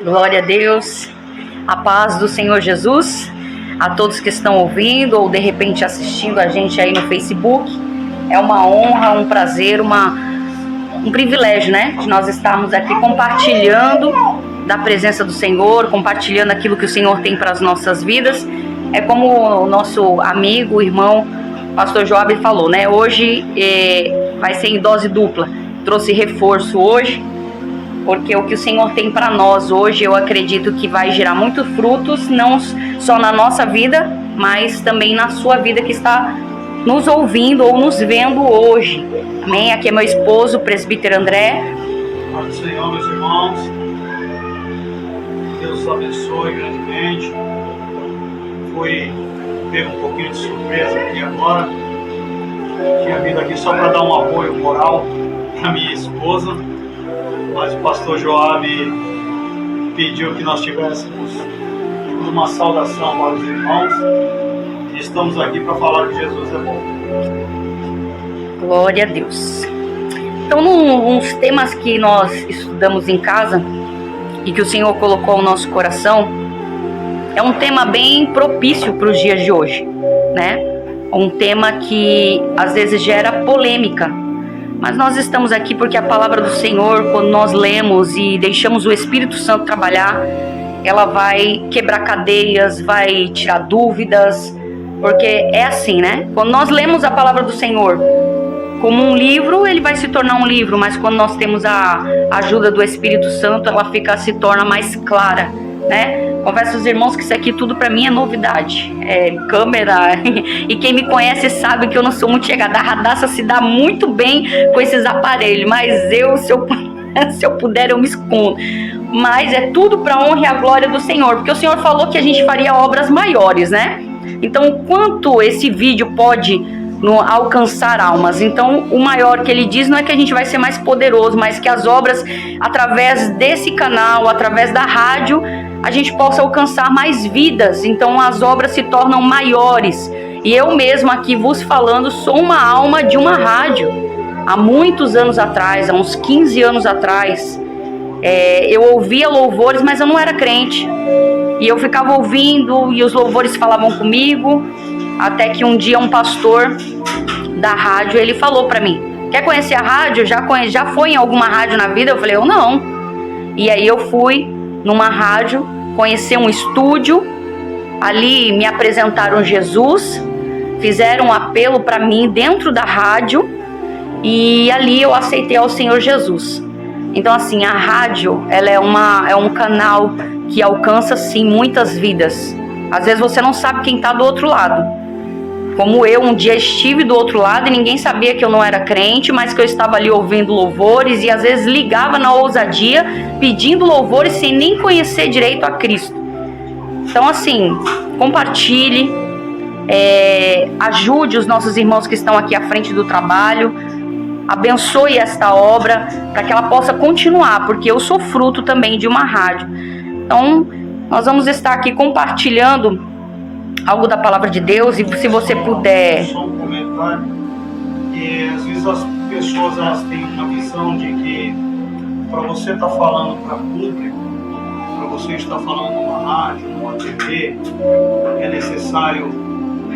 Glória a Deus, a paz do Senhor Jesus, a todos que estão ouvindo ou de repente assistindo a gente aí no Facebook. É uma honra, um prazer, um privilégio, né? De nós estarmos aqui compartilhando da presença do Senhor, compartilhando aquilo que o Senhor tem para as nossas vidas. É como o nosso amigo, irmão, pastor Joab falou, né? Hoje vai ser em dose dupla. Trouxe reforço hoje, porque o que o Senhor tem para nós hoje, eu acredito que vai gerar muitos frutos, não só na nossa vida, mas também na sua vida que está nos ouvindo ou nos vendo hoje. Amém? Aqui é meu esposo, o presbítero André. Paz do Senhor, meus irmãos. Deus os abençoe grandemente. Fui ver um pouquinho de surpresa aqui agora. Tinha vindo aqui só para dar um apoio moral para minha esposa, mas o pastor Joab pediu que nós tivéssemos uma saudação para os irmãos. E estamos aqui para falar que Jesus é bom. Glória a Deus. Então, uns temas que nós estudamos em casa e que o Senhor colocou no nosso coração, é um tema bem propício para os dias de hoje, né? Um tema que às vezes gera polêmica, mas nós estamos aqui porque a palavra do Senhor, quando nós lemos e deixamos o Espírito Santo trabalhar, ela vai quebrar cadeias, vai tirar dúvidas, porque é assim, né? Quando nós lemos a palavra do Senhor como um livro, ele vai se tornar um livro, mas quando nós temos a ajuda do Espírito Santo, ela se torna mais clara, né? Confesso aos irmãos que isso aqui tudo para mim é novidade, é câmera, e quem me conhece sabe que eu não sou muito chegada. A Radassa se dá muito bem com esses aparelhos, mas se eu puder eu me escondo. Mas é tudo para a honra e a glória do Senhor, porque o Senhor falou que a gente faria obras maiores, né? Então, quanto esse vídeo pode alcançar almas? Então, o maior que ele diz não é que a gente vai ser mais poderoso, mas que as obras, através desse canal, através da rádio, a gente possa alcançar mais vidas. Então, as obras se tornam maiores. E eu mesmo aqui vos falando, sou uma alma de uma rádio. Há muitos anos atrás, há uns 15 anos atrás, eu ouvia louvores, mas eu não era crente. E eu ficava ouvindo e os louvores falavam comigo, até que um dia um pastor da rádio, ele falou pra mim: quer conhecer a rádio? Já foi em alguma rádio na vida? Eu falei: eu não. E aí eu fui numa rádio, conhecer um estúdio, ali me apresentaram Jesus, fizeram um apelo pra mim dentro da rádio, e ali eu aceitei ao Senhor Jesus. Então, assim, a rádio, ela é um canal que alcança, sim, muitas vidas. Às vezes você não sabe quem está do outro lado. Como eu, um dia estive do outro lado e ninguém sabia que eu não era crente, mas que eu estava ali ouvindo louvores e às vezes ligava na ousadia, pedindo louvores sem nem conhecer direito a Cristo. Então, assim, compartilhe, ajude os nossos irmãos que estão aqui à frente do trabalho, abençoe esta obra para que ela possa continuar, porque eu sou fruto também de uma rádio. Então, nós vamos estar aqui compartilhando algo da palavra de Deus, e se você puder... Só um comentário, que às vezes as pessoas elas têm uma visão de que para você estar falando para público, para você estar falando numa rádio, numa TV, é necessário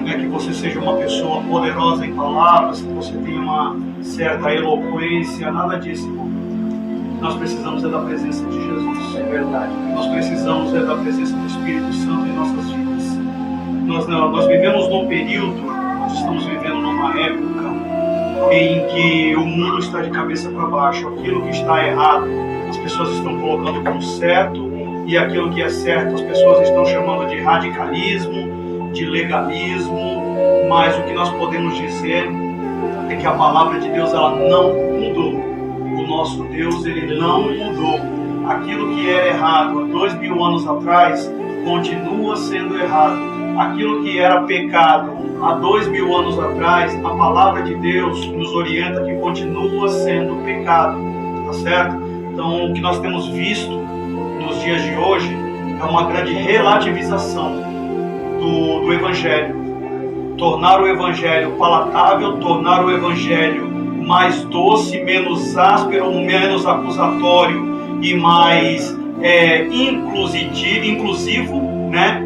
que você seja uma pessoa poderosa em palavras, que você tenha uma certa eloquência, nada disso. Nós precisamos da presença de Jesus, é verdade. Nós precisamos da presença do Espírito Santo em nossas vidas. Nós vivemos num período, nós estamos vivendo numa época em que o mundo está de cabeça para baixo. Aquilo que está errado, as pessoas estão colocando como certo, e aquilo que é certo, as pessoas estão chamando de radicalismo, de legalismo. Mas o que nós podemos dizer é que a palavra de Deus, ela não mudou. O nosso Deus, ele não mudou. Aquilo que era errado há 2000 anos atrás continua sendo errado. Aquilo que era pecado há 2000 anos atrás, a palavra de Deus nos orienta que continua sendo pecado, tá certo? Então, o que nós temos visto nos dias de hoje é uma grande relativização do Evangelho. Tornar o Evangelho palatável, tornar o Evangelho mais doce, menos áspero, menos acusatório e mais inclusivo, né,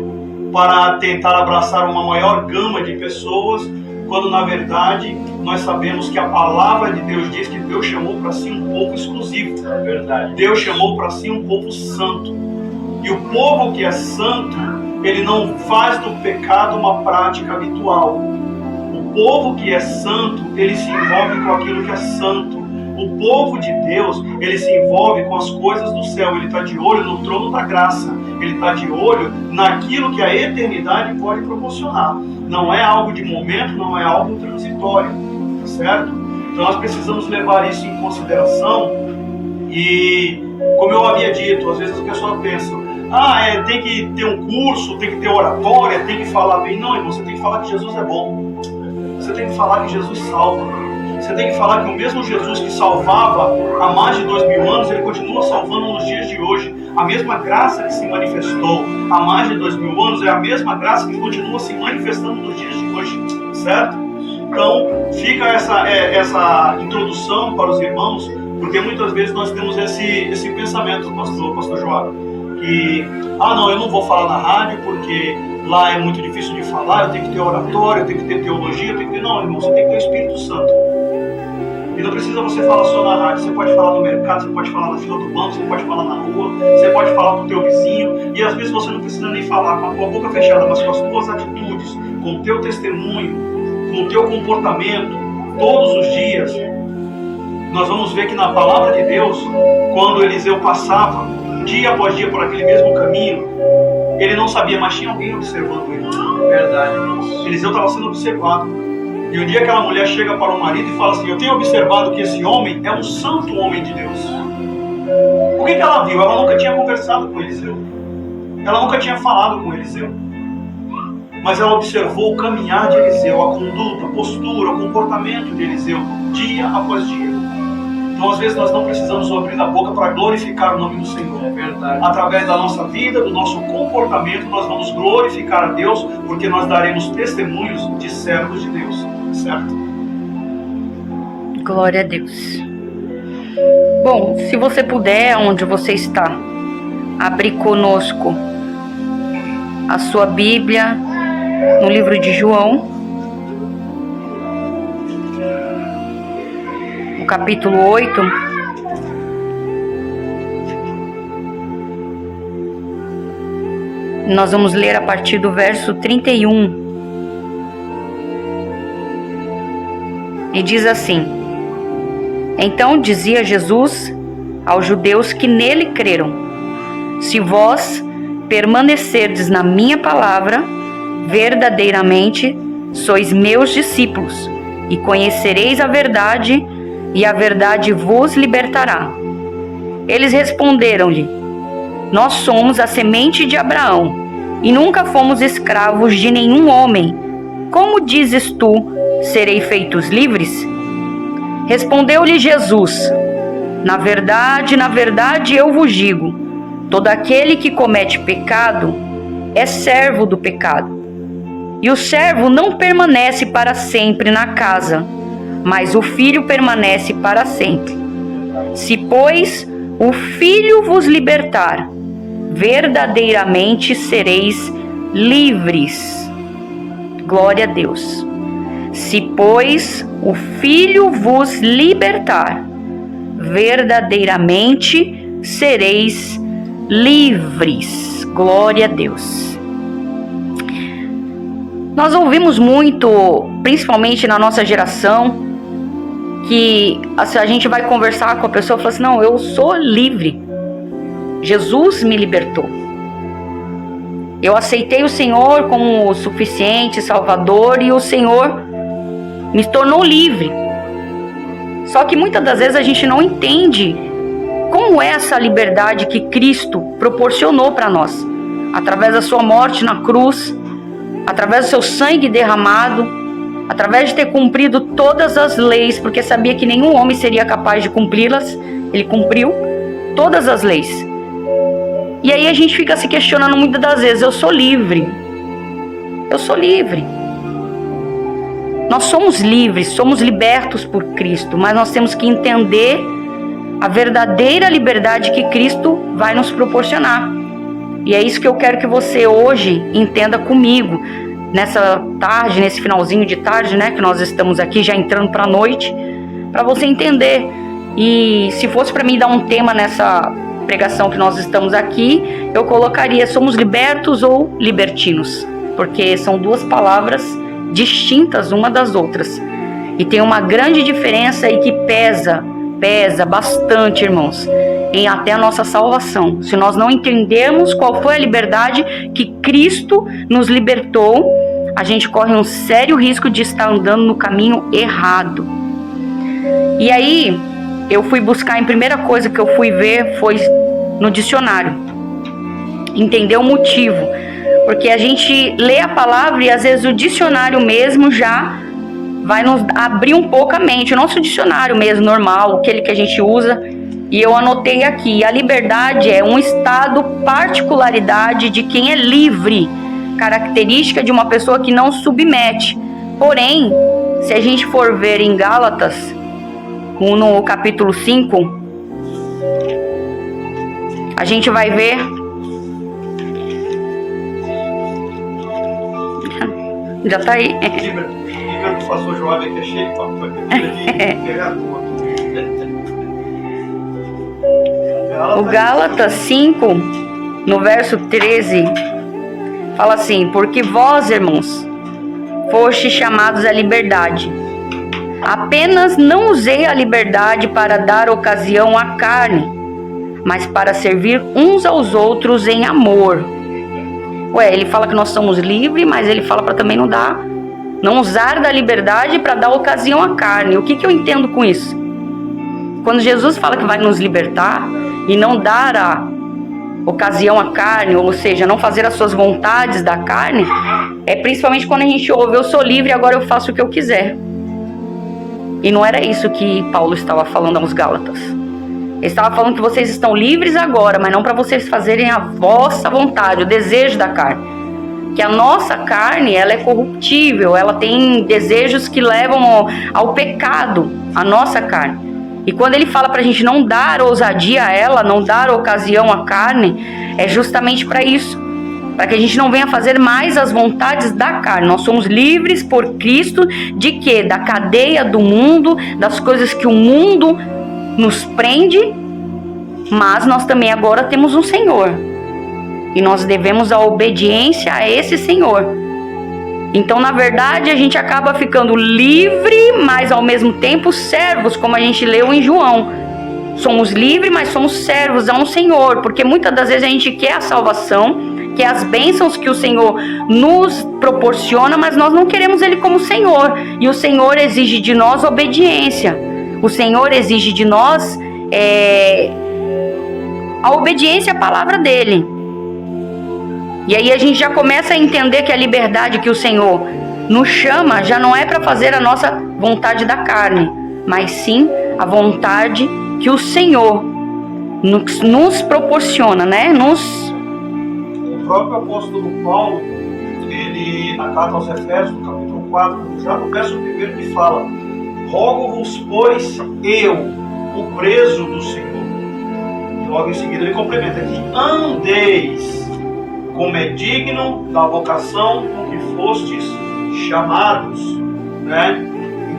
para tentar abraçar uma maior gama de pessoas, quando na verdade nós sabemos que a palavra de Deus diz que Deus chamou para si um povo exclusivo. É verdade. Deus chamou para si um povo santo. E o povo que é santo, ele não faz do pecado uma prática habitual. O povo que é santo, ele se envolve com aquilo que é santo. O povo de Deus, ele se envolve com as coisas do céu. Ele está de olho no trono da graça. Ele está de olho naquilo que a eternidade pode proporcionar. Não é algo de momento, não é algo transitório, tá certo? Então nós precisamos levar isso em consideração. E como eu havia dito, às vezes as pessoas pensam: tem que ter um curso, tem que ter oratória, tem que falar bem. Não, irmão, você tem que falar que Jesus é bom. Você tem que falar que Jesus salva. Você tem que falar que o mesmo Jesus que salvava há mais de 2000 anos, ele continua salvando nos dias de hoje. A mesma graça que se manifestou há mais de 2000 anos é a mesma graça que continua se manifestando nos dias de hoje, certo? Então, fica essa introdução para os irmãos, porque muitas vezes nós temos esse pensamento, pastor João, que, não, eu não vou falar na rádio porque lá é muito difícil de falar, eu tenho que ter oratória, eu tenho que ter teologia, eu tenho que ter... Não, irmão, você tem que ter o Espírito Santo. E não precisa você falar só na rádio, você pode falar no mercado, você pode falar na fila do banco, você pode falar na rua, você pode falar com o teu vizinho, e às vezes você não precisa nem falar com a tua boca fechada, mas com as tuas atitudes, com o teu testemunho, com o teu comportamento, todos os dias. Nós vamos ver que na palavra de Deus, quando Eliseu passava, dia após dia, por aquele mesmo caminho, ele não sabia, mas tinha alguém observando ele. Verdade. Eliseu estava sendo observado. E um dia aquela mulher chega para o marido e fala assim: eu tenho observado que esse homem é um santo homem de Deus. O que ela viu? Ela nunca tinha conversado com Eliseu. Ela nunca tinha falado com Eliseu. Mas ela observou o caminhar de Eliseu, a conduta, a postura, o comportamento de Eliseu, dia após dia. Então, às vezes, nós não precisamos abrir a boca para glorificar o nome do Senhor. É verdade. Através da nossa vida, do nosso comportamento, nós vamos glorificar a Deus, porque nós daremos testemunhos de servos de Deus. Certo? Glória a Deus. Bom, se você puder, onde você está, abrir conosco a sua Bíblia no livro de João, no capítulo 8. Nós vamos ler a partir do verso 31. E diz assim: então dizia Jesus aos judeus que nele creram: se vós permanecerdes na minha palavra, verdadeiramente sois meus discípulos, e conhecereis a verdade, e a verdade vos libertará. Eles responderam-lhe: nós somos a semente de Abraão, e nunca fomos escravos de nenhum homem. Como dizes tu: serei feitos livres? Respondeu-lhe Jesus: na verdade eu vos digo, todo aquele que comete pecado é servo do pecado. E o servo não permanece para sempre na casa, mas o filho permanece para sempre. Se, pois, o filho vos libertar, verdadeiramente sereis livres. Glória a Deus. Se, pois, o Filho vos libertar, verdadeiramente sereis livres. Glória a Deus. Nós ouvimos muito, principalmente na nossa geração, que a gente vai conversar com a pessoa e fala assim: não, eu sou livre. Jesus me libertou. Eu aceitei o Senhor como o suficiente Salvador e o Senhor me tornou livre. Só que muitas das vezes a gente não entende como é essa liberdade que Cristo proporcionou para nós, através da sua morte na cruz, através do seu sangue derramado, através de ter cumprido todas as leis, porque sabia que nenhum homem seria capaz de cumpri-las. Ele cumpriu todas as leis. E aí a gente fica se questionando muitas das vezes: eu sou livre. Eu sou livre. Nós somos livres, somos libertos por Cristo, mas nós temos que entender a verdadeira liberdade que Cristo vai nos proporcionar. E é isso que eu quero que você hoje entenda comigo, nessa tarde, nesse finalzinho de tarde, né, que nós estamos aqui já entrando para a noite, para você entender. E se fosse para mim dar um tema nessa pregação que nós estamos aqui, eu colocaria: somos libertos ou libertinos? Porque são duas palavras distintas uma das outras. E tem uma grande diferença e que pesa bastante, irmãos, em até a nossa salvação. Se nós não entendermos qual foi a liberdade que Cristo nos libertou, a gente corre um sério risco de estar andando no caminho errado. E aí, eu fui buscar, a primeira coisa que eu fui ver foi no dicionário, entender o motivo, porque a gente lê a palavra e às vezes o dicionário mesmo já vai nos abrir um pouco a mente, o nosso dicionário mesmo normal, aquele que a gente usa. E eu anotei aqui: a liberdade é um estado, particularidade de quem é livre, característica de uma pessoa que não submete. Porém, se a gente for ver em Gálatas, no capítulo 5, a gente vai ver já tá aí. O pastor Joab aqui é cheio de pegar tudo. O Gálatas 5, no verso 13, fala assim: porque vós, irmãos, fostes chamados à liberdade. Apenas não usei a liberdade para dar ocasião à carne, mas para servir uns aos outros em amor. Ele fala que nós somos livres, mas ele fala para também não usar da liberdade para dar ocasião à carne. O que eu entendo com isso? Quando Jesus fala que vai nos libertar e não dar a ocasião à carne, ou seja, não fazer as suas vontades da carne, é principalmente quando a gente ouve: eu sou livre, agora eu faço o que eu quiser. E não era isso que Paulo estava falando aos Gálatas. Ele estava falando que vocês estão livres agora, mas não para vocês fazerem a vossa vontade, o desejo da carne. Que a nossa carne, ela é corruptível, ela tem desejos que levam ao pecado, a nossa carne. E quando ele fala para a gente não dar ousadia a ela, não dar ocasião à carne, é justamente para isso. Para que a gente não venha fazer mais as vontades da carne. Nós somos livres por Cristo de quê? Da cadeia do mundo, das coisas que o mundo nos prende, mas nós também agora temos um Senhor. E nós devemos a obediência a esse Senhor. Então, na verdade, a gente acaba ficando livre, mas ao mesmo tempo servos, como a gente leu em João. Somos livres, mas somos servos a um Senhor, porque muitas das vezes a gente quer a salvação, quer as bênçãos que o Senhor nos proporciona, mas nós não queremos Ele como Senhor. E o Senhor exige de nós obediência. O Senhor exige de nós a obediência à palavra dEle. E aí a gente já começa a entender que a liberdade que o Senhor nos chama já não é para fazer a nossa vontade da carne, mas sim a vontade que o Senhor nos proporciona, né? O próprio apóstolo Paulo, ele, na carta aos Efésios, no capítulo 4, já no verso 1, ele fala: rogo-vos, pois, eu, o preso do Senhor. E logo em seguida ele complementa aqui: andeis como é digno da vocação com que fostes chamados, né?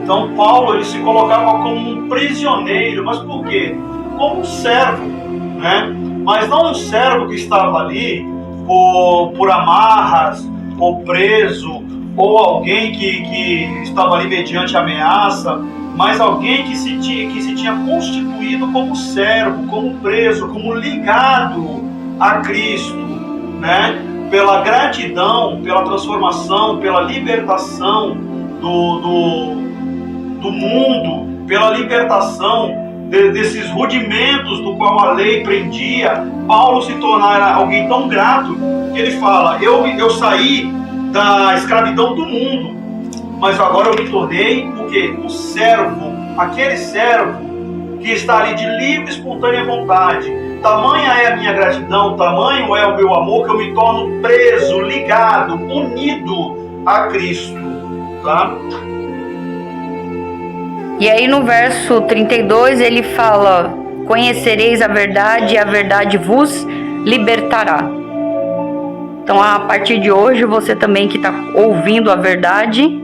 Então Paulo, ele se colocava como um prisioneiro, mas por quê? Como um servo, né? Mas não um servo que estava ali por amarras, ou preso, ou alguém que estava ali mediante ameaça, mas alguém que se tinha constituído como servo, como preso, como ligado a Cristo, né? Pela gratidão, pela transformação, pela libertação do mundo, pela libertação desses rudimentos do qual a lei prendia. Paulo se tornara alguém tão grato que ele fala: eu saí da escravidão do mundo, mas agora eu me tornei o quê? O servo, aquele servo que está ali de livre e espontânea vontade. Tamanha é a minha gratidão, tamanho é o meu amor, que eu me torno preso, ligado, unido a Cristo, tá? E aí no verso 32 ele fala: conhecereis a verdade e a verdade vos libertará. Então, a partir de hoje, você também que está ouvindo a verdade,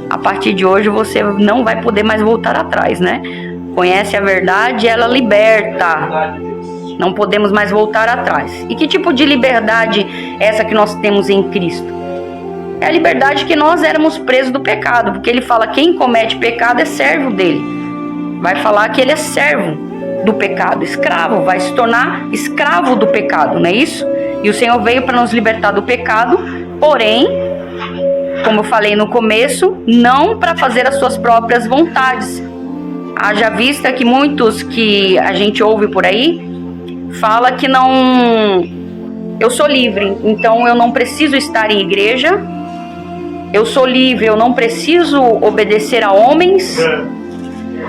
a partir de hoje você não vai poder mais voltar atrás, né? Conhece a verdade, ela liberta. Não podemos mais voltar atrás. E que tipo de liberdade é essa que nós temos em Cristo? É a liberdade que nós éramos presos do pecado, porque ele fala: quem comete pecado é servo dele. Vai falar que ele é servo do pecado, escravo, vai se tornar escravo do pecado, não é isso? E o Senhor veio para nos libertar do pecado, porém, como eu falei no começo, não para fazer as suas próprias vontades. Haja vista que muitos que a gente ouve por aí fala que não, eu sou livre, então eu não preciso estar em igreja, eu sou livre, eu não preciso obedecer a homens,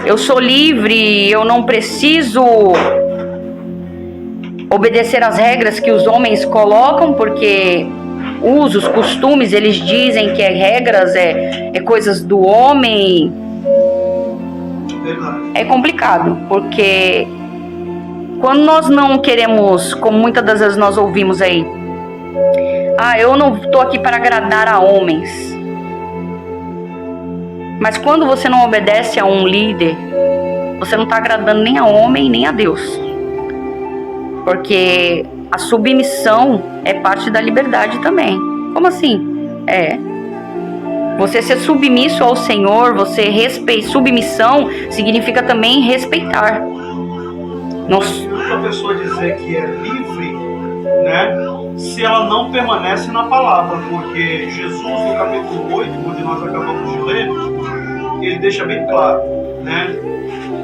eu sou livre, eu não preciso obedecer às regras que os homens colocam, porque usos, costumes, eles dizem que regras é coisas do homem. É complicado, porque quando nós não queremos, como muitas das vezes nós ouvimos aí, eu não estou aqui para agradar a homens. Mas quando você não obedece a um líder, você não está agradando nem a homem, nem a Deus. Porque a submissão é parte da liberdade também. Como assim? Você ser submisso ao Senhor, submissão significa também respeitar. A pessoa dizer que é livre, né, se ela não permanece na palavra, porque Jesus, no capítulo 8, onde nós acabamos de ler, ele deixa bem claro, né?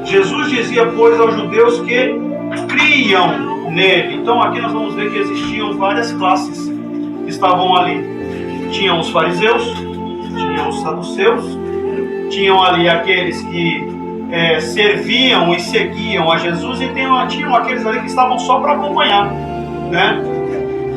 Jesus dizia, pois, aos judeus que criam nele. Então aqui nós vamos ver que existiam várias classes que estavam ali. Tinham os fariseus, tinham os saduceus, tinham ali aqueles que serviam e seguiam a Jesus, e tinham aqueles ali que estavam só para acompanhar, né?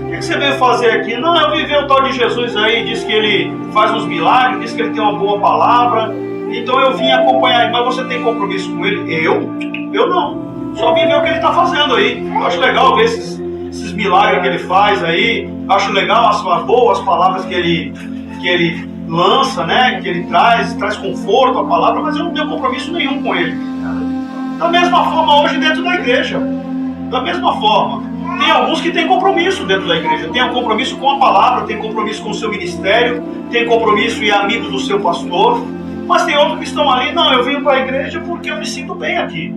O que você veio fazer aqui? Não, eu vivi o tal de Jesus aí, diz que ele faz uns milagres, diz que ele tem uma boa palavra, então eu vim acompanhar. Mas você tem compromisso com ele? Eu não. Só vim ver o que ele está fazendo aí. Eu acho legal ver esses milagres que ele faz aí. Acho legal as boas palavras que ele lança, né? Que ele traz conforto à palavra, mas eu não tenho compromisso nenhum com ele. Da mesma forma hoje dentro da igreja. Da mesma forma. Tem alguns que têm compromisso dentro da igreja. Tem compromisso com a palavra, tem compromisso com o seu ministério, tem compromisso e é amigo do seu pastor. Mas tem outros que estão ali, não, eu venho para a igreja porque eu me sinto bem aqui.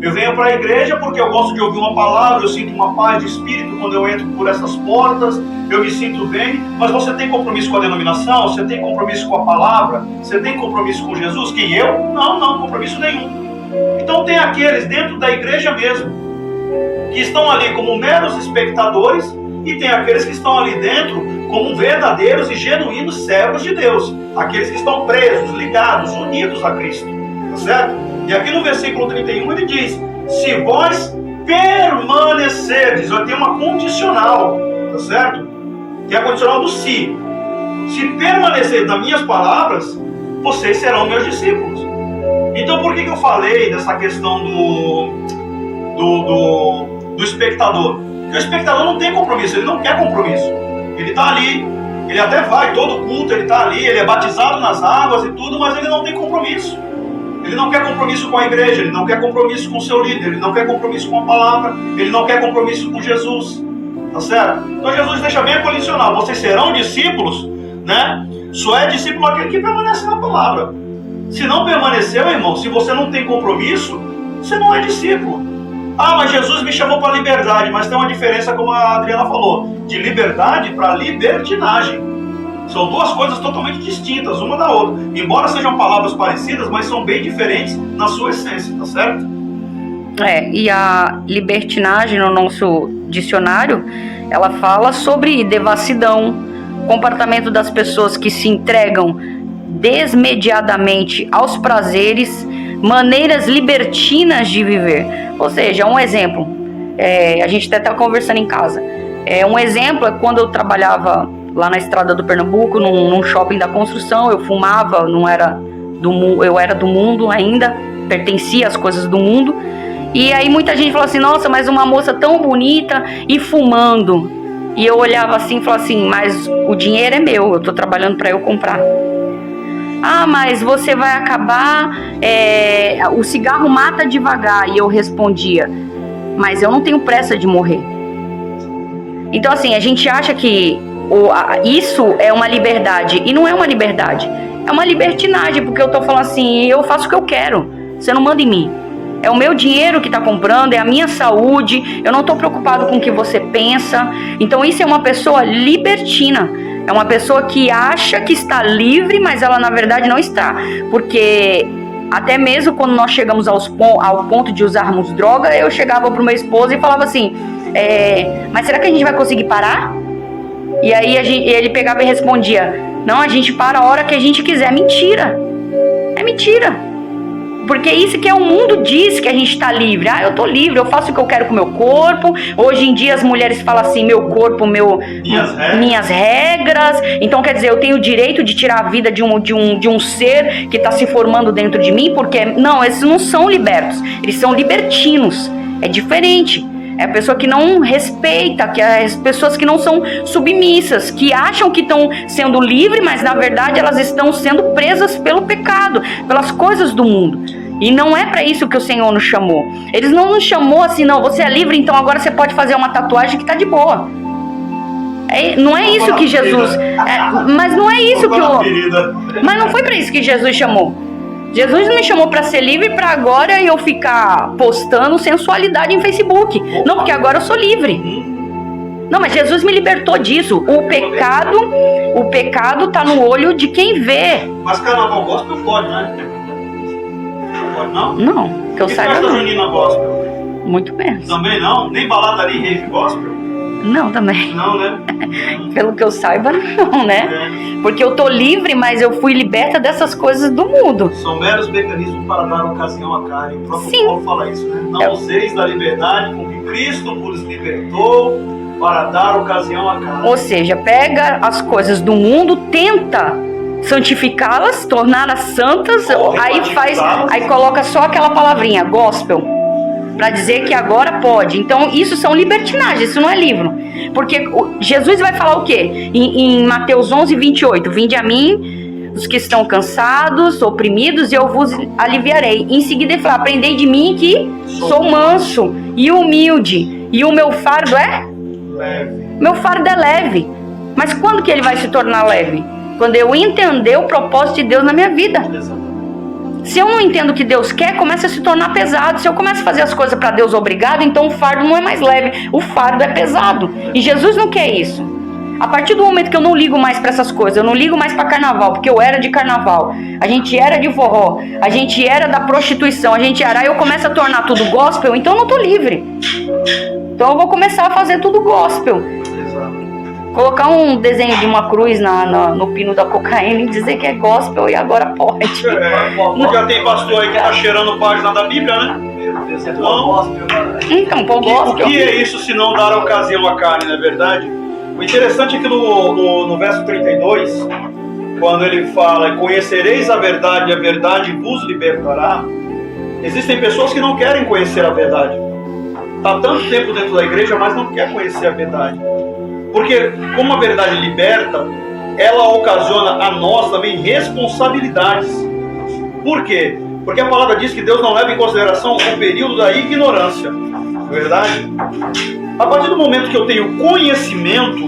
Eu venho para a igreja porque eu gosto de ouvir uma palavra, eu sinto uma paz de espírito quando eu entro por essas portas, eu me sinto bem. Mas você tem compromisso com a denominação? Você tem compromisso com a palavra? Você tem compromisso com Jesus? Que eu? Não, compromisso nenhum. Então tem aqueles dentro da igreja mesmo, que estão ali como meros espectadores, e tem aqueles que estão ali dentro como verdadeiros e genuínos servos de Deus. Aqueles que estão presos, ligados, unidos a Cristo. Tá certo? E aqui no versículo 31 ele diz, se vós permanecerdes, vai ter uma condicional, tá certo? Que é a condicional do se. Se permanecer nas minhas palavras, vocês serão meus discípulos. Então por que eu falei dessa questão do espectador? Porque o espectador não tem compromisso, ele não quer compromisso. Ele está ali, ele até vai, todo culto ele está ali, ele é batizado nas águas e tudo, mas ele não tem compromisso. Ele não quer compromisso com a igreja, ele não quer compromisso com o seu líder, ele não quer compromisso com a palavra, ele não quer compromisso com Jesus, tá certo? Então Jesus deixa bem condicional, vocês serão discípulos, né? Só é discípulo aquele que permanece na palavra. Se não permaneceu, irmão, se você não tem compromisso, você não é discípulo. Mas Jesus me chamou para liberdade, mas tem uma diferença, como a Adriana falou, de liberdade para libertinagem. São duas coisas totalmente distintas, uma da outra. Embora sejam palavras parecidas, mas são bem diferentes na sua essência, tá certo? E a libertinagem no nosso dicionário, ela fala sobre devassidão, comportamento das pessoas que se entregam desmediadamente aos prazeres, maneiras libertinas de viver. Ou seja, um exemplo, a gente até está conversando em casa. Um exemplo é quando eu trabalhava lá na estrada do Pernambuco, num shopping da construção, eu fumava, eu era do mundo ainda, pertencia às coisas do mundo, E aí muita gente falou assim, nossa, mas uma moça tão bonita e fumando. E eu olhava assim e falava assim, mas o dinheiro é meu, eu tô trabalhando para eu comprar. Ah, mas você vai acabar, o cigarro mata devagar. E eu respondia, mas eu não tenho pressa de morrer. Então assim, a gente acha que isso é uma liberdade, e não é uma liberdade, é uma libertinagem, porque eu tô falando assim, eu faço o que eu quero, você não manda em mim. É o meu dinheiro que está comprando, é a minha saúde, eu não estou preocupado com o que você pensa. Então isso é uma pessoa libertina, é uma pessoa que acha que está livre, mas ela na verdade não está. Porque até mesmo quando nós chegamos ao ponto de usarmos droga, eu chegava para o meu esposo e falava assim, mas será que a gente vai conseguir parar? E aí ele pegava e respondia, não, a gente para a hora que a gente quiser. Mentira, é mentira. Porque isso que o mundo diz que a gente está livre. Ah, eu estou livre, eu faço o que eu quero com o meu corpo. Hoje em dia as mulheres falam assim, meu corpo, minhas regras. Então quer dizer, eu tenho o direito de tirar a vida de um ser que está se formando dentro de mim. Porque, não, esses não são libertos, eles são libertinos. É diferente. É a pessoa que não respeita, que é as pessoas que não são submissas, que acham que estão sendo livres, mas na verdade elas estão sendo presas pelo pecado, pelas coisas do mundo. E não é para isso que o Senhor nos chamou. Ele não nos chamou assim, não, você é livre, então agora você pode fazer uma tatuagem que está de boa. Não é isso que Jesus... mas não é isso que mas não foi para isso que Jesus chamou. Jesus não me chamou para ser livre para agora eu ficar postando sensualidade em Facebook. Não, porque agora eu sou livre. Não, mas Jesus me libertou disso. O pecado tá no olho de quem vê. Mas carnaval gospel pode, né? Não pode, não? Não, que eu saiba não. Não. Junina gospel? Muito menos. Também não? Nem baladaria e rave gospel? Não, também. Não, né? Pelo que eu saiba, não, né? Porque eu tô livre, mas eu fui liberta dessas coisas do mundo. São meros mecanismos para dar ocasião à carne. O próprio Paulo fala isso, né? Não useis da liberdade com que Cristo vos libertou para dar ocasião à carne. Ou seja, pega as coisas do mundo, tenta santificá-las, torná-las santas, aí coloca só aquela palavrinha, gospel, para dizer que agora pode. Então isso são libertinagens, isso não é livro. Porque Jesus vai falar o quê? Em Mateus 11:28, vinde a mim os que estão cansados, oprimidos, e eu vos aliviarei. Em seguida ele fala, aprendei de mim que sou manso e humilde, e o meu fardo é leve. Meu fardo é leve. Mas quando que ele vai se tornar leve? Quando eu entender o propósito de Deus na minha vida. Se eu não entendo o que Deus quer, começa a se tornar pesado. Se eu começo a fazer as coisas para Deus obrigado, então o fardo não é mais leve, o fardo é pesado. E Jesus não quer isso. A partir do momento que eu não ligo mais para essas coisas, eu não ligo mais para carnaval, porque eu era de carnaval, a gente era de forró, a gente era da prostituição, a gente era, eu começo a tornar tudo gospel, então eu não tô livre. Então eu vou começar a fazer tudo gospel. Colocar um desenho de uma cruz no pino da cocaína e dizer que é gospel e agora pode. Já tem pastor aí que tá cheirando página da Bíblia, né? Então, pô, gospel. O que é isso se não dar ocasião à carne, não é verdade? O interessante é que no verso 32, quando ele fala, conhecereis a verdade vos libertará, existem pessoas que não querem conhecer a verdade. Está tanto tempo dentro da igreja, mas não quer conhecer a verdade. Porque, como a verdade liberta, ela ocasiona a nós também responsabilidades. Por quê? Porque a palavra diz que Deus não leva em consideração o período da ignorância. Não é verdade? A partir do momento que eu tenho conhecimento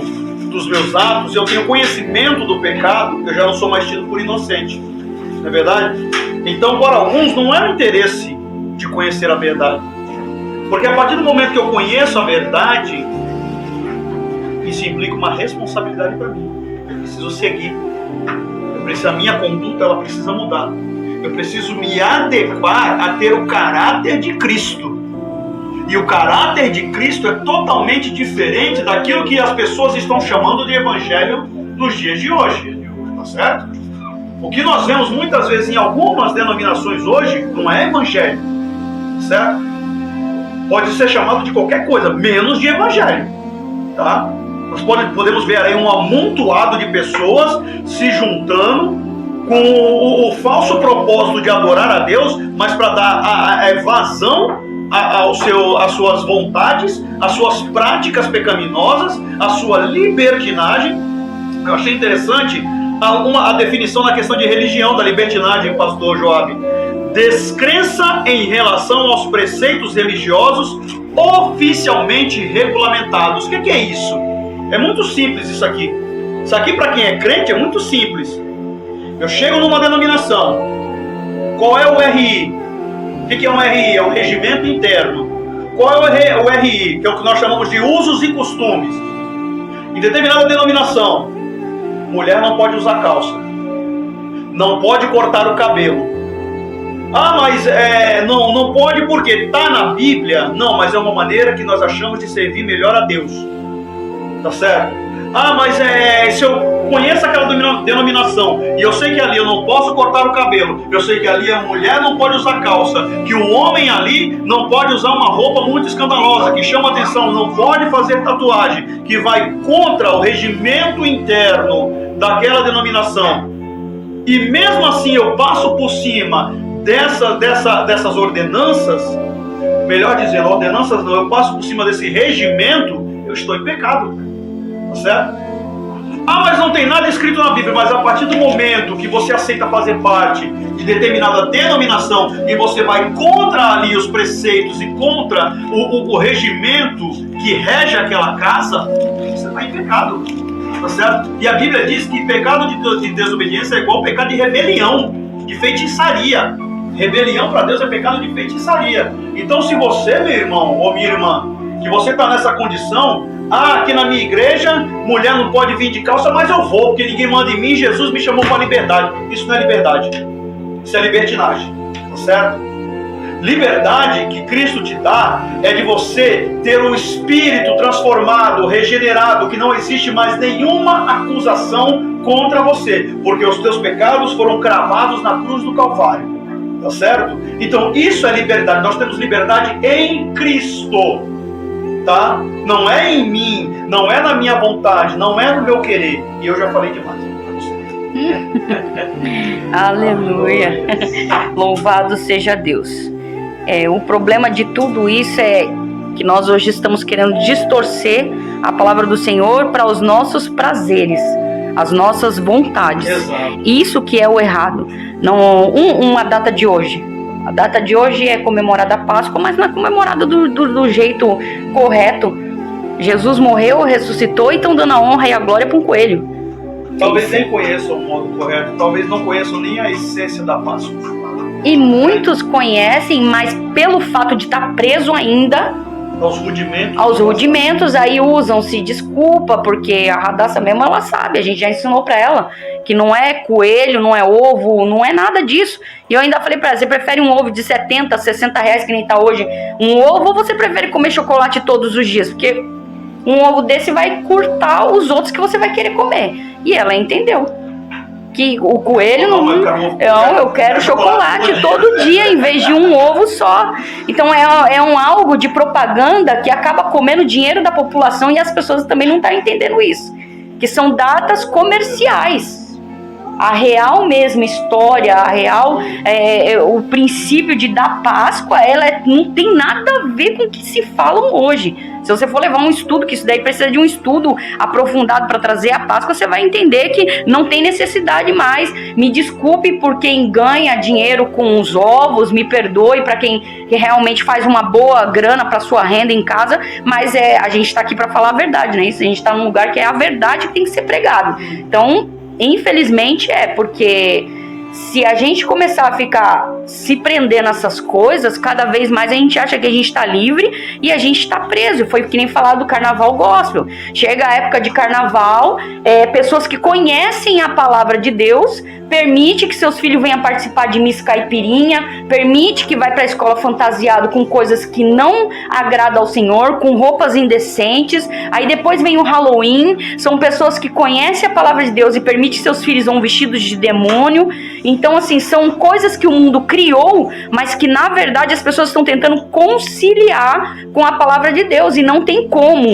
dos meus atos, eu tenho conhecimento do pecado, eu já não sou mais tido por inocente. Não é verdade? Então, para alguns, não é o interesse de conhecer a verdade. Porque a partir do momento que eu conheço a verdade, isso implica uma responsabilidade para mim. Eu preciso seguir. A minha conduta ela precisa mudar. Eu preciso me adequar a ter o caráter de Cristo. E o caráter de Cristo é totalmente diferente daquilo que as pessoas estão chamando de evangelho nos dias de hoje. Tá certo? O que nós vemos muitas vezes em algumas denominações hoje não é evangelho. Certo? Pode ser chamado de qualquer coisa, menos de evangelho. Tá? Nós podemos ver aí um amontoado de pessoas se juntando com o falso propósito de adorar a Deus, mas para dar a evasão as suas vontades, as suas práticas pecaminosas, a sua libertinagem. Eu achei interessante a definição na questão de religião da libertinagem, pastor Joab. Descrença em relação aos preceitos religiosos oficialmente regulamentados. O que é isso? É muito simples isso aqui. Isso aqui, para quem é crente, é muito simples. Eu chego numa denominação. Qual é o RI? O que é um RI? É um regimento interno. Qual é o RI? Que é o que nós chamamos de usos e costumes. Em determinada denominação, mulher não pode usar calça, não pode cortar o cabelo. Ah, mas não pode porque está na Bíblia. Não, mas é uma maneira que nós achamos de servir melhor a Deus. Tá certo? Ah, mas se eu conheço aquela denominação e eu sei que ali eu não posso cortar o cabelo, eu sei que ali a mulher não pode usar calça, que o homem ali não pode usar uma roupa muito escandalosa, que chama atenção, não pode fazer tatuagem, que vai contra o regimento interno daquela denominação. E mesmo assim eu passo por cima dessas ordenanças, melhor dizendo, ordenanças não, eu passo por cima desse regimento, eu estou em pecado. Certo? Ah, mas não tem nada escrito na Bíblia. Mas a partir do momento que você aceita fazer parte de determinada denominação e você vai contra ali os preceitos e contra o regimento que rege aquela casa, você está em pecado. Tá certo? E a Bíblia diz que pecado de desobediência é igual pecado de rebelião, de feitiçaria. Rebelião para Deus é pecado de feitiçaria. Então, se você, meu irmão ou minha irmã, que você está nessa condição, aqui na minha igreja, mulher não pode vir de calça, mas eu vou, porque ninguém manda em mim, Jesus me chamou para liberdade. Isso não é liberdade, isso é libertinagem, tá certo? Liberdade que Cristo te dá é de você ter um espírito transformado, regenerado, que não existe mais nenhuma acusação contra você, porque os teus pecados foram cravados na cruz do Calvário, tá certo? Então isso é liberdade, nós temos liberdade em Cristo. Tá? Não é em mim, não é na minha vontade, não é no meu querer. E eu já falei demais. Aleluia. Louvado seja Deus. O problema de tudo isso é que nós hoje estamos querendo distorcer a palavra do Senhor para os nossos prazeres, as nossas vontades. Exato. Isso que é o errado. Não, uma data de hoje. A data de hoje é comemorada a Páscoa, mas não é comemorada do jeito correto. Jesus morreu, ressuscitou e estão dando a honra e a glória para um coelho. Talvez nem conheçam o modo correto, talvez não conheçam nem a essência da Páscoa. E muitos conhecem, mas pelo fato de estar preso ainda aos rudimentos, aí usam-se desculpa, porque a Radassa mesmo ela sabe, a gente já ensinou para ela que não é coelho, não é ovo, não é nada disso. E eu ainda falei para ela, você prefere um ovo de 70, 60 reais que nem tá hoje, um ovo, ou você prefere comer chocolate todos os dias? Porque um ovo desse vai curtar os outros que você vai querer comer. E ela entendeu que o coelho eu quero chocolate todo dia em vez de um ovo só. Então é algo de propaganda que acaba comendo dinheiro da população e as pessoas também não estão entendendo isso, que são datas comerciais. A real mesma história, a real, o princípio de dar Páscoa, não tem nada a ver com o que se falam hoje. Se você for levar um estudo, que isso daí precisa de um estudo aprofundado para trazer a Páscoa, você vai entender que não tem necessidade mais. Me desculpe por quem ganha dinheiro com os ovos, me perdoe para quem realmente faz uma boa grana para sua renda em casa, mas a gente está aqui para falar a verdade, né? Isso, a gente está num lugar que é a verdade que tem que ser pregado. Então, infelizmente porque se a gente começar a ficar se prender nessas coisas, cada vez mais a gente acha que a gente está livre e a gente está preso. Foi que nem falar do carnaval gospel. Chega a época de carnaval, pessoas que conhecem a palavra de Deus, permite que seus filhos venham participar de missa caipirinha, permite que vai para a escola fantasiado com coisas que não agradam ao Senhor, com roupas indecentes. Aí depois vem o Halloween, são pessoas que conhecem a palavra de Deus e permite que seus filhos vão vestidos de demônio. Então, assim, são coisas que o mundo criou, mas que, na verdade, as pessoas estão tentando conciliar com a palavra de Deus, e não tem como.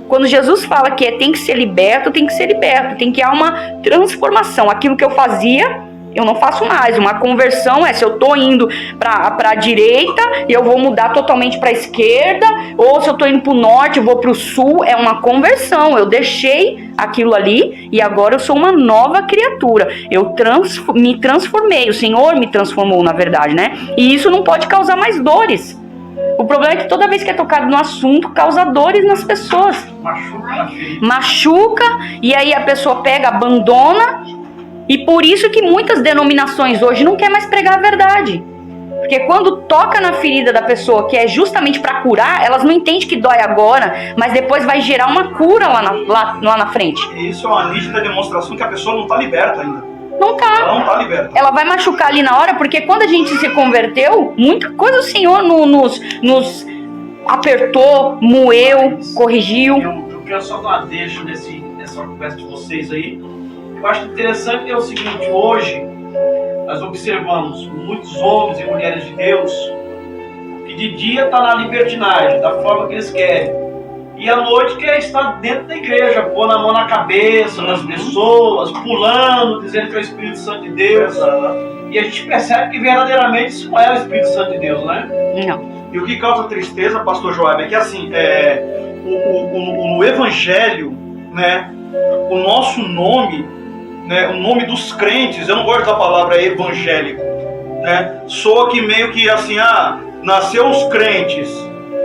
Quando Jesus fala que tem que ser liberto, tem que ser liberto, tem que haver uma transformação. Aquilo que eu fazia, Eu não faço mais. Uma conversão é se eu tô indo para a direita, eu vou mudar totalmente para a esquerda, ou se eu tô indo para o norte, eu vou para o sul. É uma conversão. Eu deixei aquilo ali e agora eu sou uma nova criatura. Eu me transformei. O Senhor me transformou, na verdade, né? E isso não pode causar mais dores. O problema é que toda vez que é tocado no assunto, causa dores nas pessoas. Machuca, e aí a pessoa pega, abandona. E por isso que muitas denominações hoje não querem mais pregar a verdade. Porque quando toca na ferida da pessoa, que é justamente para curar, elas não entendem que dói agora, mas depois vai gerar uma cura lá na frente. Isso é uma nítida demonstração que a pessoa não está liberta ainda. Não tá. Ela não tá liberta. Ela vai machucar ali na hora, porque quando a gente se converteu, muita coisa o Senhor nos apertou, moeu, corrigiu. Eu quero só dar uma deixa nessa conversa de vocês aí. Eu acho interessante é o seguinte: hoje nós observamos muitos homens e mulheres de Deus que de dia tá na libertinagem, da forma que eles querem, e à noite quer estar dentro da igreja, pôr a mão na cabeça das pessoas, pulando, dizendo que é o Espírito Santo de Deus. E a gente percebe que verdadeiramente isso não é o Espírito Santo de Deus, né? Não. E o que causa tristeza, pastor Joab, é que assim, o Evangelho, né, o nosso nome, né, o nome dos crentes, eu não gosto da palavra evangélico, né, soa que meio que assim, nasceu os crentes,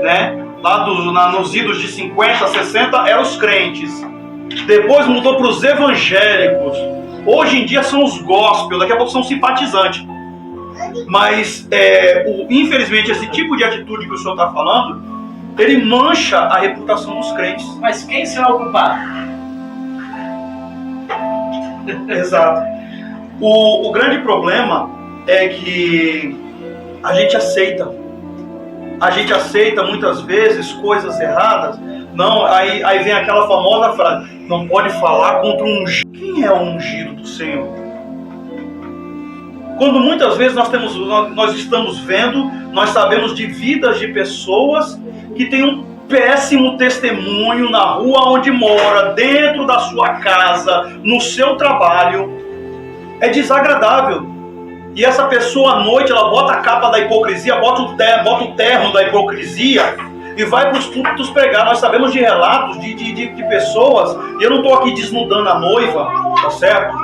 né, lá nos idos de 50, 60, eram os crentes, depois mudou para os evangélicos, hoje em dia são os gospel, daqui a pouco são simpatizantes. Mas, infelizmente, esse tipo de atitude que o senhor está falando, ele mancha a reputação dos crentes. Mas quem será o culpado? Exato. O grande problema é que a gente aceita. A gente aceita muitas vezes coisas erradas. Não, aí vem aquela famosa frase: não pode falar contra um ungido. Quem é o ungido do Senhor? Quando muitas vezes nós estamos vendo, nós sabemos de vidas de pessoas que têm um péssimo testemunho na rua onde mora, dentro da sua casa, no seu trabalho. É desagradável. E essa pessoa à noite, ela bota a capa da hipocrisia, bota o terno da hipocrisia e vai para os púlpitos pregar. Nós sabemos de relatos de pessoas, e eu não estou aqui desnudando a noiva, tá certo?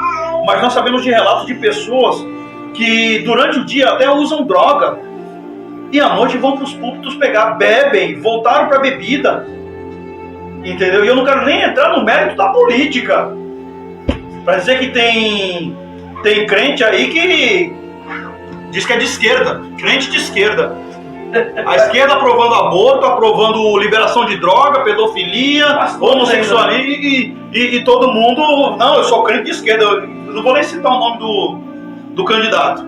Mas nós sabemos de relatos de pessoas que durante o dia até usam droga e à noite vão para os púlpitos pegar, bebem, voltaram para a bebida, entendeu? E eu não quero nem entrar no mérito da política para dizer que tem crente aí que diz que é de esquerda, crente de esquerda, a esquerda aprovando aborto, aprovando liberação de droga, pedofilia, homossexualismo e todo mundo, não, eu sou crente de esquerda. Eu não vou nem citar o nome do candidato.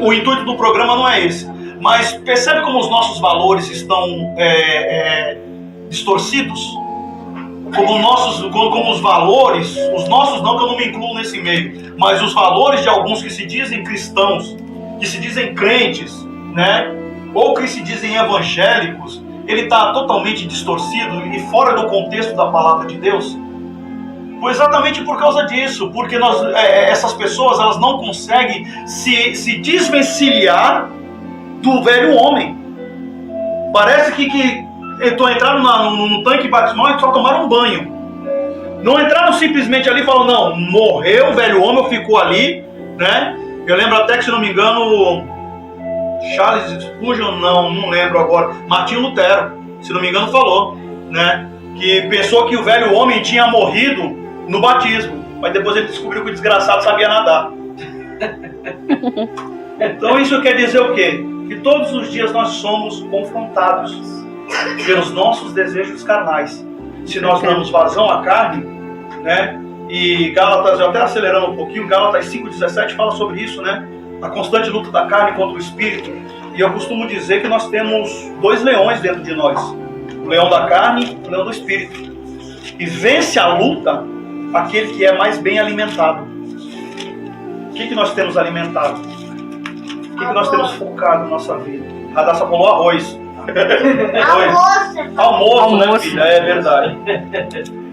O intuito do programa não é esse. Mas percebe como os nossos valores estão distorcidos? Como os valores, os nossos não, que eu não me incluo nesse meio, mas os valores de alguns que se dizem cristãos, que se dizem crentes, né? Ou que se dizem evangélicos, ele está totalmente distorcido e fora do contexto da palavra de Deus. Pois exatamente por causa disso, porque essas pessoas, elas não conseguem se desvencilhar do velho homem. Parece que entraram no tanque batismal e só tomaram um banho. Não entraram simplesmente ali e falaram, não, morreu o velho homem, ficou ali, né? Eu lembro até que, se não me engano, Charles Spurgeon, não lembro agora, Martinho Lutero, se não me engano, falou, né? Que pensou que o velho homem tinha morrido no batismo, mas depois ele descobriu que o desgraçado sabia nadar. Então isso quer dizer o quê? Que todos os dias nós somos confrontados pelos nossos desejos carnais. Se nós damos vazão à carne, né? E Gálatas, eu até acelerando um pouquinho, Gálatas 5,17 fala sobre isso, né? A constante luta da carne contra o espírito. E eu costumo dizer que nós temos dois leões dentro de nós: o leão da carne e o leão do espírito. E vence a luta aquele que é mais bem alimentado. O que nós temos alimentado? O que nós temos focado na nossa vida? Radassa falou arroz. Almoço, né, filha? É verdade.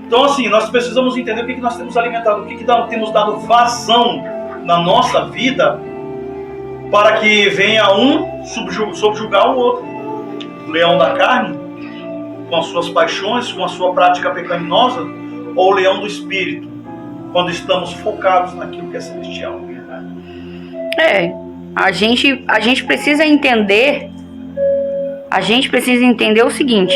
Então, assim, nós precisamos entender o que nós temos alimentado, o que temos dado vazão na nossa vida para que venha um subjugar o outro. O leão da carne, com as suas paixões, com a sua prática pecaminosa, ou o leão do espírito, quando estamos focados naquilo que é celestial. A gente precisa entender o seguinte,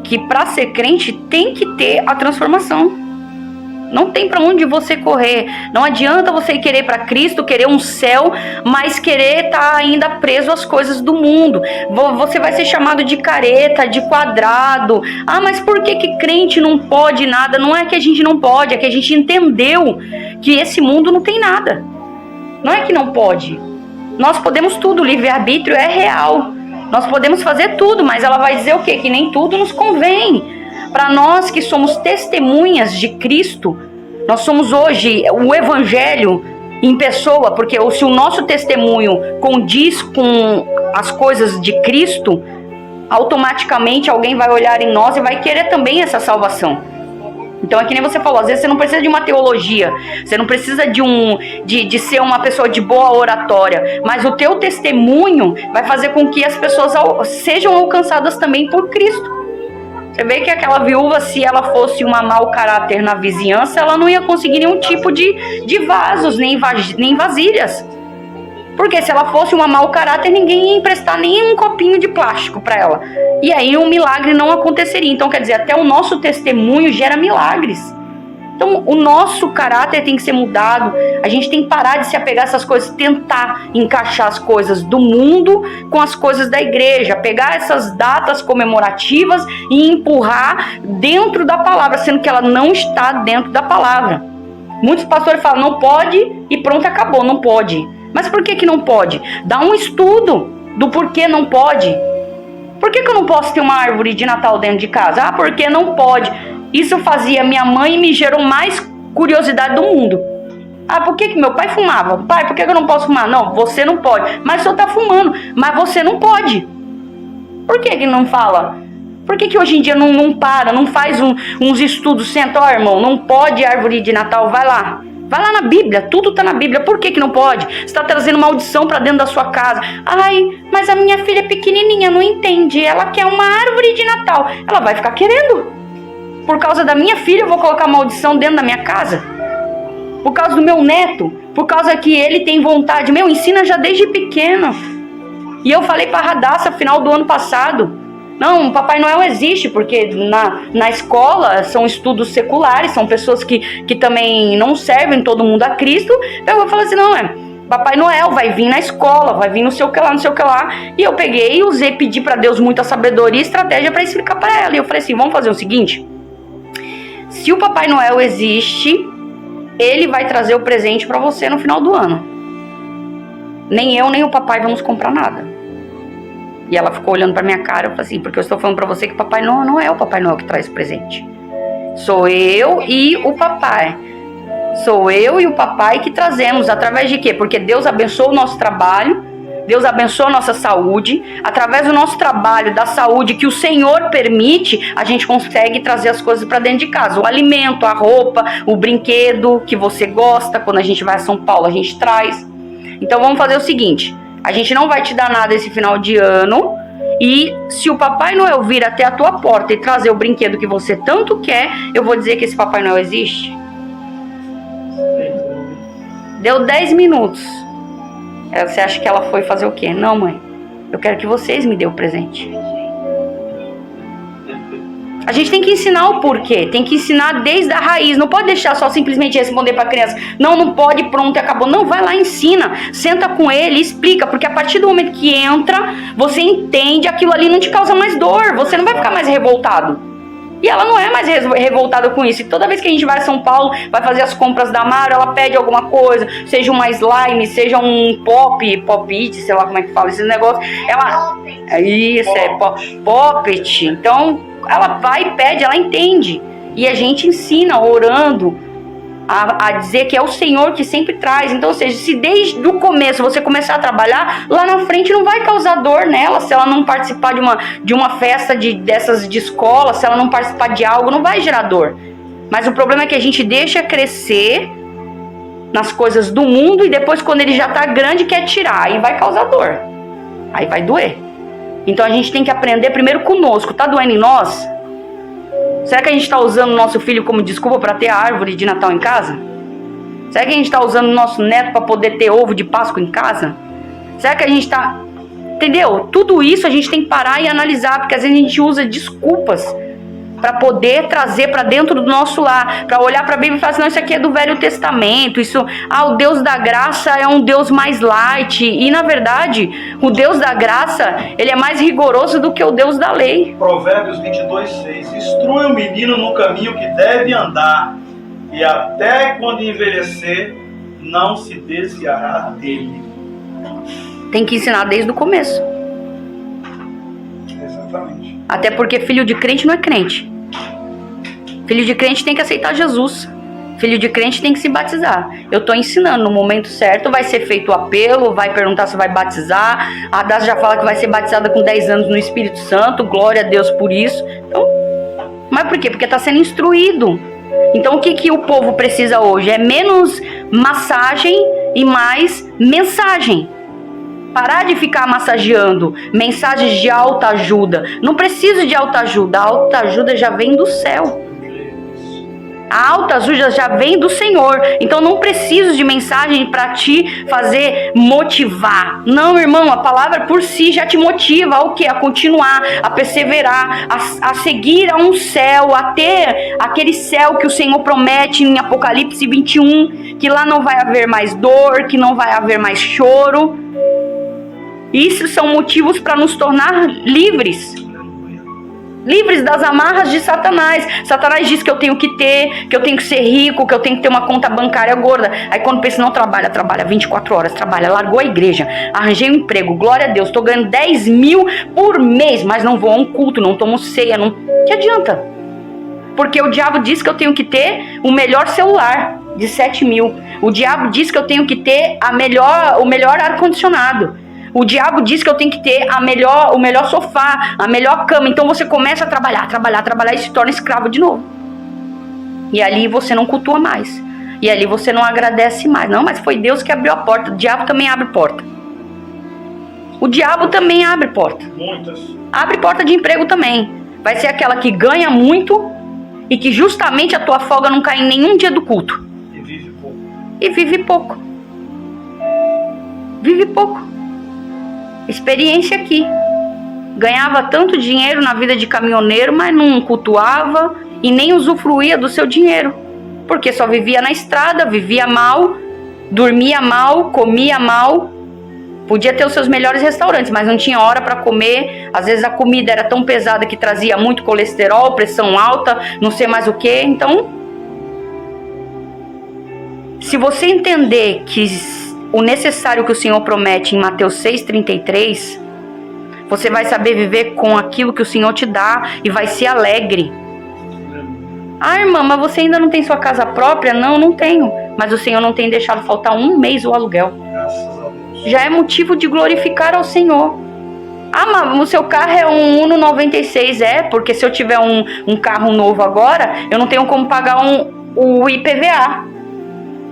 que para ser crente tem que ter a transformação. Não tem para onde você correr. Não adianta você querer para Cristo, querer um céu, mas querer estar ainda preso às coisas do mundo. Você vai ser chamado de careta, de quadrado. Ah, mas por que crente não pode nada? Não é que a gente não pode, é que a gente entendeu que esse mundo não tem nada. Não é que não pode. Nós podemos tudo, o livre-arbítrio é real. Nós podemos fazer tudo, mas ela vai dizer o quê? Que nem tudo nos convém. Para nós que somos testemunhas de Cristo, nós somos hoje o Evangelho em pessoa, porque se o nosso testemunho condiz com as coisas de Cristo, automaticamente alguém vai olhar em nós e vai querer também essa salvação. Então é que nem você falou, às vezes você não precisa de uma teologia, você não precisa de ser uma pessoa de boa oratória, mas o teu testemunho vai fazer com que as pessoas sejam alcançadas também por Cristo. Você vê que aquela viúva, se ela fosse uma mau caráter na vizinhança, ela não ia conseguir nenhum tipo de vasos, nem vasilhas. Porque se ela fosse uma mau caráter, ninguém ia emprestar nem um copinho de plástico para ela. E aí um milagre não aconteceria. Então, quer dizer, até o nosso testemunho gera milagres. Então, o nosso caráter tem que ser mudado. A gente tem que parar de se apegar a essas coisas, tentar encaixar as coisas do mundo com as coisas da igreja, pegar essas datas comemorativas e empurrar dentro da palavra, sendo que ela não está dentro da palavra. Muitos pastores falam, não pode e pronto, acabou, não pode. Mas por que não pode? Dá um estudo do porquê não pode. Por que eu não posso ter uma árvore de Natal dentro de casa? Ah, porque não pode. Isso fazia minha mãe e me gerou mais curiosidade do mundo. Ah, por que meu pai fumava? Pai, por que eu não posso fumar? Não, você não pode. Mas o senhor tá fumando, mas você não pode. Por que não fala? Por que hoje em dia não para, não faz uns estudos, senta, ó irmão, não pode árvore de Natal, vai lá. Vai lá na Bíblia, tudo tá na Bíblia. Por que não pode? Você está trazendo maldição para dentro da sua casa. Ai, mas a minha filha é pequenininha, não entende. Ela quer uma árvore de Natal. Ela vai ficar querendo. Por causa da minha filha, eu vou colocar maldição dentro da minha casa? Por causa do meu neto? Por causa que ele tem vontade? Ensina já desde pequeno. E eu falei para a Radassa, final do ano passado, não, Papai Noel existe, porque na escola são estudos seculares, são pessoas que também não servem todo mundo a Cristo. Então eu falei assim, não, Papai Noel vai vir na escola, vai vir não sei o que lá, não sei o que lá. E eu peguei e usei, pedi para Deus muita sabedoria e estratégia para explicar para ela. E eu falei assim, vamos fazer o seguinte, se o Papai Noel existe, ele vai trazer o presente para você no final do ano. Nem eu, nem o papai vamos comprar nada. E ela ficou olhando pra minha cara, eu falei assim, porque eu estou falando pra você que o Papai Noel não é o Papai Noel que traz presente. Sou eu e o papai. Sou eu e o papai que trazemos. Através de quê? Porque Deus abençoa o nosso trabalho, Deus abençoa a nossa saúde. Através do nosso trabalho, da saúde que o Senhor permite, a gente consegue trazer as coisas pra dentro de casa. O alimento, a roupa, o brinquedo que você gosta. Quando a gente vai a São Paulo, a gente traz. Então vamos fazer o seguinte, a gente não vai te dar nada esse final de ano, e se o Papai Noel vir até a tua porta e trazer o brinquedo que você tanto quer, eu vou dizer que esse Papai Noel existe. Deu 10 minutos. Você acha que ela foi fazer o quê? Não, mãe, eu quero que vocês me dêem o presente. A gente tem que ensinar o porquê, tem que ensinar desde a raiz, não pode deixar só simplesmente responder para a criança, não pode, pronto e acabou. Não, vai lá, ensina, senta com ele, explica, porque a partir do momento que entra, você entende, aquilo ali não te causa mais dor, você não vai ficar mais revoltado. E ela não é mais revoltada com isso. E toda vez que a gente vai a São Paulo, vai fazer as compras da Mara, ela pede alguma coisa, seja uma slime, seja um pop-it, sei lá como é que fala esse negócio. Ela, isso, poppet. Então, ela vai e pede, ela entende. E a gente ensina, orando, a dizer que é o Senhor que sempre traz. Então, ou seja, se desde o começo você começar a trabalhar, lá na frente não vai causar dor nela, se ela não participar de uma festa dessas de escola, se ela não participar de algo, não vai gerar dor. Mas o problema é que a gente deixa crescer nas coisas do mundo e depois quando ele já tá grande quer tirar, aí vai causar dor, aí vai doer. Então a gente tem que aprender primeiro conosco. Tá doendo em nós? Será que a gente está usando o nosso filho como desculpa para ter a árvore de Natal em casa? Será que a gente está usando o nosso neto para poder ter ovo de Páscoa em casa? Será que a gente está... Entendeu? Tudo isso a gente tem que parar e analisar, porque às vezes a gente usa desculpas para poder trazer para dentro do nosso lar, para olhar para a Bíblia e falar assim, não, isso aqui é do Velho Testamento, isso, o Deus da graça é um Deus mais light, e na verdade, o Deus da graça, ele é mais rigoroso do que o Deus da lei. Provérbios 22:6, instrui o menino no caminho que deve andar, e até quando envelhecer, não se desviará dele. Tem que ensinar desde o começo. Exatamente. Até porque filho de crente não é crente. Filho de crente tem que aceitar Jesus. Filho de crente tem que se batizar. Eu estou ensinando, no momento certo vai ser feito o apelo, vai perguntar se vai batizar. A Daz já fala que vai ser batizada com 10 anos no Espírito Santo. Glória a Deus por isso. Então, mas por quê? Porque está sendo instruído. Então o que o povo precisa hoje? É menos massagem e mais mensagem. Parar de ficar massageando mensagens de autoajuda. Não preciso de autoajuda. A autoajuda já vem do céu. A autoajuda já vem do Senhor. Então não preciso de mensagem para te fazer motivar. Não, irmão, a palavra por si já te motiva ao quê? A continuar, a perseverar, a seguir a um céu, a ter aquele céu que o Senhor promete em Apocalipse 21, que lá não vai haver mais dor, que não vai haver mais choro. Isso são motivos para nos tornar livres. Livres das amarras de Satanás. Satanás diz que eu tenho que ter, que eu tenho que ser rico, que eu tenho que ter uma conta bancária gorda. Aí quando pensa, não, trabalha 24 horas, largou a igreja, arranjei um emprego, glória a Deus, estou ganhando 10 mil por mês, mas não vou a um culto, não tomo ceia, não... Que adianta? Porque o diabo diz que eu tenho que ter o melhor celular de 7 mil. O diabo diz que eu tenho que ter o melhor ar-condicionado. O diabo diz que eu tenho que ter o melhor sofá, a melhor cama. Então você começa a trabalhar e se torna escravo de novo. E ali você não cultua mais. E ali você não agradece mais. Não, mas foi Deus que abriu a porta. O diabo também abre porta. O diabo também abre porta. Muitas. Abre porta de emprego também. Vai ser aquela que ganha muito e que justamente a tua folga não cai em nenhum dia do culto. E vive pouco. E vive pouco. Vive pouco. Experiência aqui. Ganhava tanto dinheiro na vida de caminhoneiro, mas não cultuava e nem usufruía do seu dinheiro. Porque só vivia na estrada, vivia mal, dormia mal, comia mal. Podia ter os seus melhores restaurantes, mas não tinha hora para comer. Às vezes a comida era tão pesada que trazia muito colesterol, pressão alta, não sei mais o que. Então, se você entender que o necessário que o Senhor promete em Mateus 6,33, você vai saber viver com aquilo que o Senhor te dá e vai ser alegre. Ah, irmã, mas você ainda não tem sua casa própria? Não, não tenho. Mas o Senhor não tem deixado faltar um mês o aluguel. Graças a Deus. Já é motivo de glorificar ao Senhor. Ah, mas o seu carro é um Uno 96. É, porque se eu tiver um carro novo agora, eu não tenho como pagar o IPVA.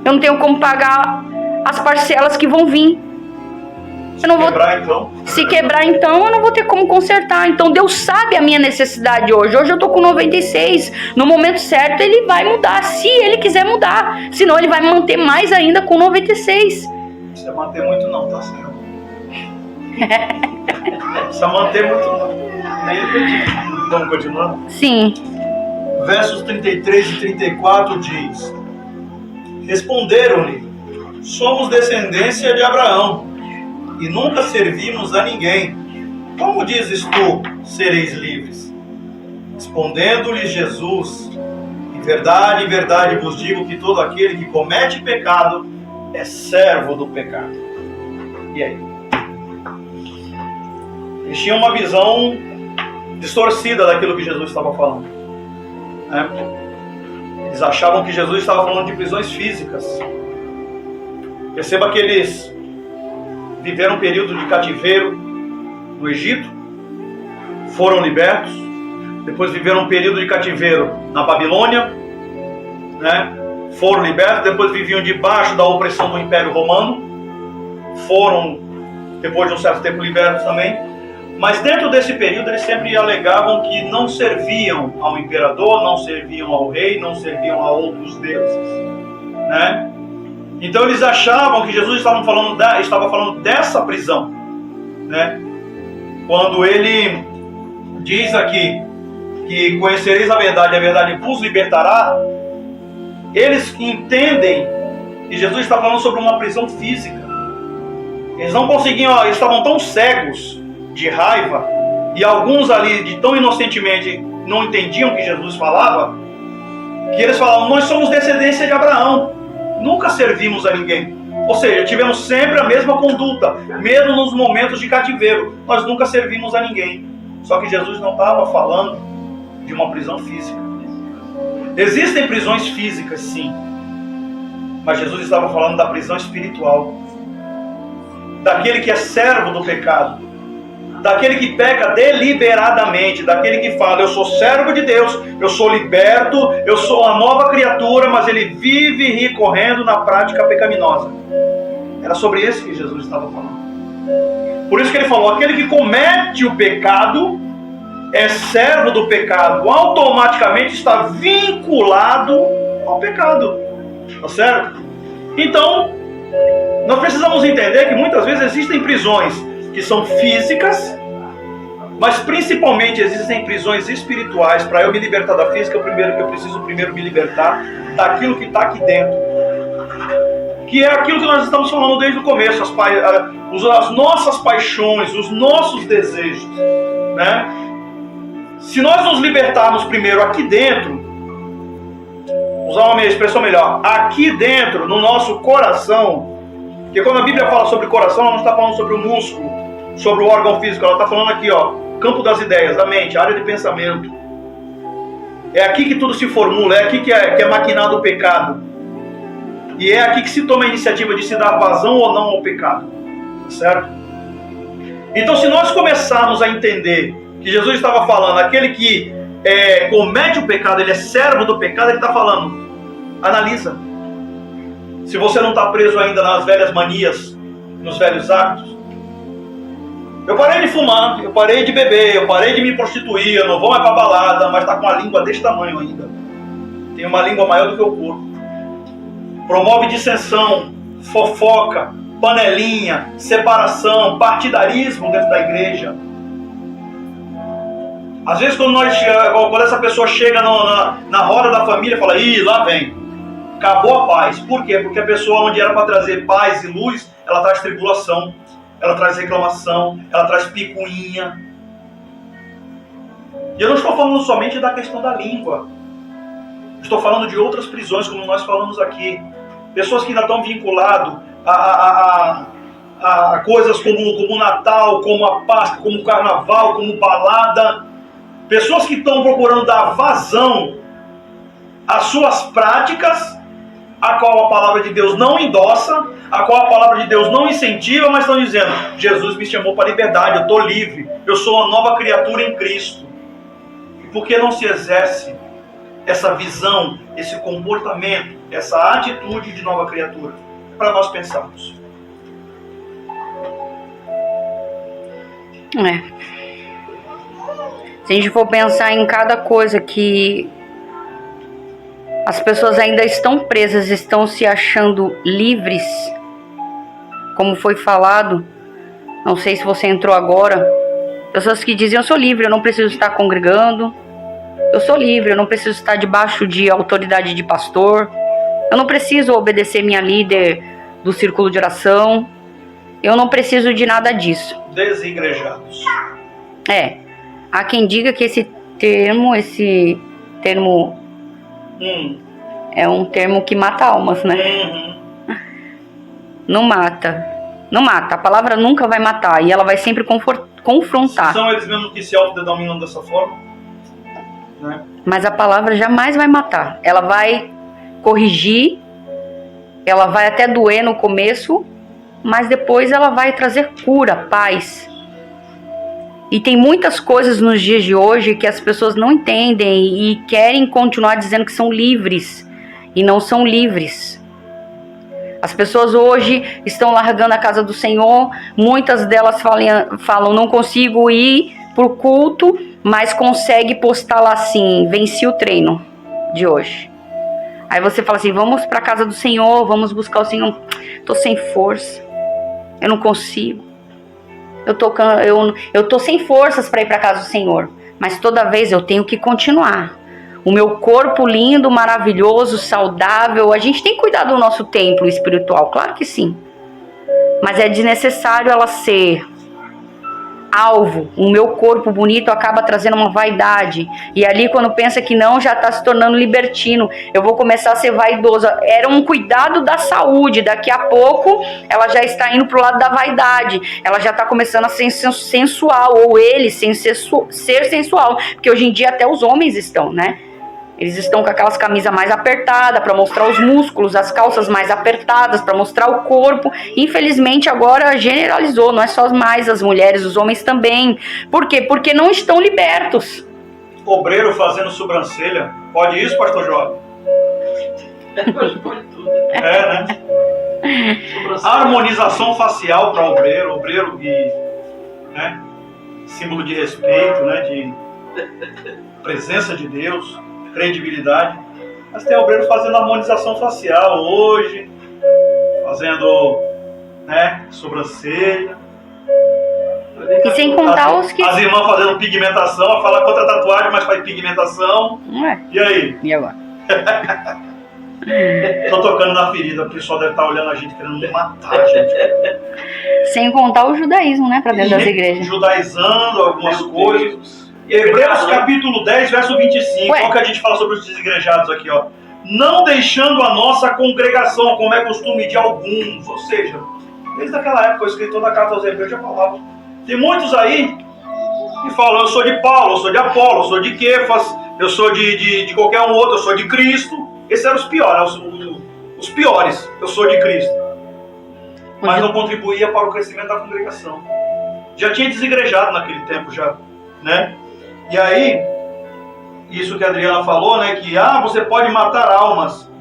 Eu não tenho como pagar as parcelas que vão vir. Se quebrar então, eu não vou ter como consertar. Então Deus sabe a minha necessidade hoje. Hoje eu tô com 96. No momento certo ele vai mudar, se ele quiser mudar. Senão ele vai me manter mais ainda com 96. Não precisa manter muito não, tá certo? Não precisa manter muito não. Nem acredito. Vamos continuar? Sim. Versos 33 e 34 diz: responderam-lhe: somos descendência de Abraão e nunca servimos a ninguém. Como dizes tu, sereis livres? Respondendo-lhe Jesus: em verdade vos digo que todo aquele que comete pecado é servo do pecado. E aí? Eles tinham uma visão distorcida daquilo que Jesus estava falando, né? Eles achavam que Jesus estava falando de prisões físicas. Perceba que eles viveram um período de cativeiro no Egito, foram libertos, depois viveram um período de cativeiro na Babilônia, né? foram libertos, depois viviam debaixo da opressão do Império Romano, foram, depois de um certo tempo, libertos também. Mas dentro desse período eles sempre alegavam que não serviam ao imperador, não serviam ao rei, não serviam a outros deuses, né? Então eles achavam que Jesus estava falando dessa prisão, né? Quando ele diz aqui que conhecereis a verdade vos libertará, eles entendem que Jesus está falando sobre uma prisão física. Eles não conseguiam, eles estavam tão cegos de raiva, e alguns ali de tão inocentemente não entendiam o que Jesus falava, que eles falavam: nós somos descendência de Abraão, nunca servimos a ninguém. Ou seja, tivemos sempre a mesma conduta, mesmo nos momentos de cativeiro, nós nunca servimos a ninguém. Só que Jesus não estava falando de uma prisão física. Existem prisões físicas, sim, mas Jesus estava falando da prisão espiritual, daquele que é servo do pecado, daquele que peca deliberadamente, daquele que fala: eu sou servo de Deus, eu sou liberto, eu sou uma nova criatura, mas ele vive recorrendo na prática pecaminosa. Era sobre isso que Jesus estava falando. Por isso que ele falou: aquele que comete o pecado é servo do pecado, automaticamente está vinculado ao pecado. Tá certo? Então, nós precisamos entender que muitas vezes existem prisões que são físicas, mas principalmente existem prisões espirituais. Para eu me libertar da física, eu preciso primeiro me libertar daquilo que está aqui dentro, que é aquilo que nós estamos falando desde o começo, as nossas paixões, os nossos desejos, né? Se nós nos libertarmos primeiro aqui dentro, usar uma expressão melhor, aqui dentro, no nosso coração, porque quando a Bíblia fala sobre coração, ela não está falando sobre o músculo, sobre o órgão físico, ela está falando aqui, ó, campo das ideias, da mente, área de pensamento. É aqui que tudo se formula, é aqui que é maquinado o pecado. E é aqui que se toma a iniciativa de se dar vazão ou não ao pecado. Certo? Então, se nós começarmos a entender que Jesus estava falando, aquele que comete o pecado, ele é servo do pecado, ele está falando: analisa. Se você não está preso ainda nas velhas manias, nos velhos hábitos. Eu parei de fumar, eu parei de beber, eu parei de me prostituir, eu não vou mais para balada, mas está com a língua desse tamanho ainda. Tem uma língua maior do que o corpo. Promove dissensão, fofoca, panelinha, separação, partidarismo dentro da igreja. Às vezes quando essa pessoa chega na roda da família, fala: ih, lá vem, acabou a paz. Por quê? Porque a pessoa, onde era para trazer paz e luz, ela traz tribulação, ela traz reclamação, ela traz picuinha. E eu não estou falando somente da questão da língua. Estou falando de outras prisões, como nós falamos aqui. Pessoas que ainda estão vinculadas a coisas como o Natal, como a Páscoa, como o Carnaval, como balada. Pessoas que estão procurando dar vazão às suas práticas, a qual a palavra de Deus não endossa, a qual a palavra de Deus não incentiva, mas estão dizendo: Jesus me chamou para a liberdade, eu estou livre, eu sou uma nova criatura em Cristo. E por que não se exerce essa visão, esse comportamento, essa atitude de nova criatura? Para nós pensarmos. Se a gente for pensar em cada coisa que as pessoas ainda estão presas, estão se achando livres, como foi falado, não sei se você entrou agora, pessoas que dizem: eu sou livre, eu não preciso estar congregando, eu sou livre, eu não preciso estar debaixo de autoridade de pastor, eu não preciso obedecer minha líder do círculo de oração, eu não preciso de nada disso. Desigrejados. Há quem diga que esse termo é um termo que mata almas, né? Uhum. Não mata. A palavra nunca vai matar, e ela vai sempre confrontar. São eles mesmos que se autodenominam dessa forma, né? Mas a palavra jamais vai matar. Ela vai corrigir, ela vai até doer no começo, mas depois ela vai trazer cura, paz. E tem muitas coisas nos dias de hoje que as pessoas não entendem e querem continuar dizendo que são livres. e não são livres. As pessoas hoje estão largando a casa do Senhor, muitas delas falam não consigo ir pro culto, mas consegue postar lá assim, venci o treino de hoje. Aí você fala assim, vamos pra casa do Senhor, vamos buscar o Senhor. Tô sem força, eu não consigo. Eu tô sem forças para ir pra casa do Senhor, mas toda vez eu tenho que continuar. O meu corpo lindo, maravilhoso, saudável, a gente tem que cuidar do nosso templo espiritual, claro que sim. Mas é desnecessário ela ser alvo. O meu corpo bonito acaba trazendo uma vaidade. E ali quando pensa que não, já está se tornando libertino. Eu vou começar a ser vaidosa. Era um cuidado da saúde. Daqui a pouco ela já está indo pro lado da vaidade. Ela já está começando a ser sensual. Ou ele ser sensual. Porque hoje em dia até os homens estão, né? Eles estão com aquelas camisas mais apertadas para mostrar os músculos, as calças mais apertadas para mostrar o corpo. Infelizmente agora generalizou, não é só mais as mulheres, os homens também. Por quê? Porque não estão libertos. Obreiro fazendo sobrancelha, pode isso, pastor Jovem? Pode tudo. É, né? Harmonização facial para obreiro e, né, símbolo de respeito, né, de presença de Deus, credibilidade. Mas tem obreiro fazendo harmonização facial hoje, fazendo, né, sobrancelha. E sem contar os que... As irmãs fazendo pigmentação, a falar contra a tatuagem, mas faz pigmentação. E aí? E agora? Tô tocando na ferida, o pessoal deve estar olhando a gente querendo me matar, gente. Sem contar o judaísmo, né, pra dentro das igrejas. Judaizando algumas coisas. Hebreus capítulo 10, verso 25. Olha o que a gente fala sobre os desigrejados aqui, ó. Não deixando a nossa congregação, como é costume de alguns. Ou seja, desde aquela época o escritor da carta aos Hebreus já falava. Tem muitos aí que falam, eu sou de Paulo, eu sou de Apolo, eu sou de Quefas, eu sou de qualquer um outro, eu sou de Cristo. Esses eram os piores, os piores, eu sou de Cristo. Mas não contribuía para o crescimento da congregação. Já tinha desigrejado naquele tempo, já, né? E aí, isso que a Adriana falou, né, que você pode matar almas.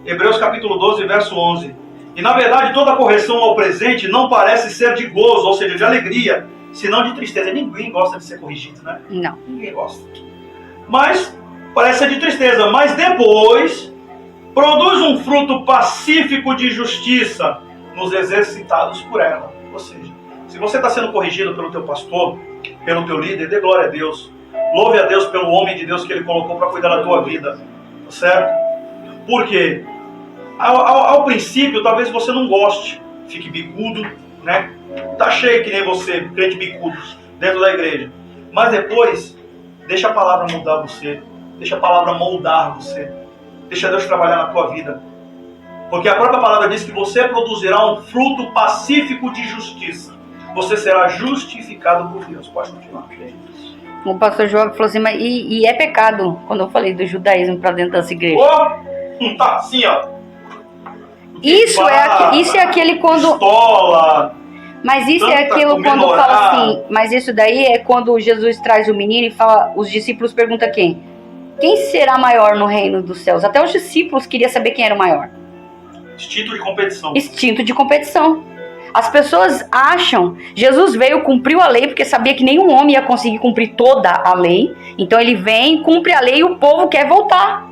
Hebreus capítulo 12, verso 11. E na verdade toda correção ao presente não parece ser de gozo, ou seja, de alegria, senão de tristeza. Ninguém gosta de ser corrigido, né? Não. Ninguém gosta. Mas parece ser de tristeza, mas depois produz um fruto pacífico de justiça nos exercitados por ela. Ou seja, se você está sendo corrigido pelo teu pastor, pelo teu líder, dê glória a Deus. Louve a Deus pelo homem de Deus que Ele colocou para cuidar da tua vida. Certo? Por quê? Ao princípio, talvez você não goste. Fique bicudo, né? Tá cheio que nem você, crente bicudo, dentro da igreja. Mas depois, deixa a palavra mudar você. Deixa a palavra moldar você. Deixa Deus trabalhar na tua vida. Porque a própria palavra diz que você produzirá um fruto pacífico de justiça. Você será justificado por Deus. Pode continuar. O pastor João falou assim, mas e é pecado, quando eu falei do judaísmo para dentro das igrejas. Tá assim, ó. Isso é aquele quando... Pistola. Mas isso é aquilo quando fala assim, mas isso daí é quando Jesus traz o menino e fala, os discípulos perguntam quem? Quem será maior no reino dos céus? Até os discípulos queriam saber quem era o maior. Instinto de competição. Instinto de competição. As pessoas acham, Jesus veio, cumpriu a lei, porque sabia que nenhum homem ia conseguir cumprir toda a lei. Então ele vem, cumpre a lei e o povo quer voltar.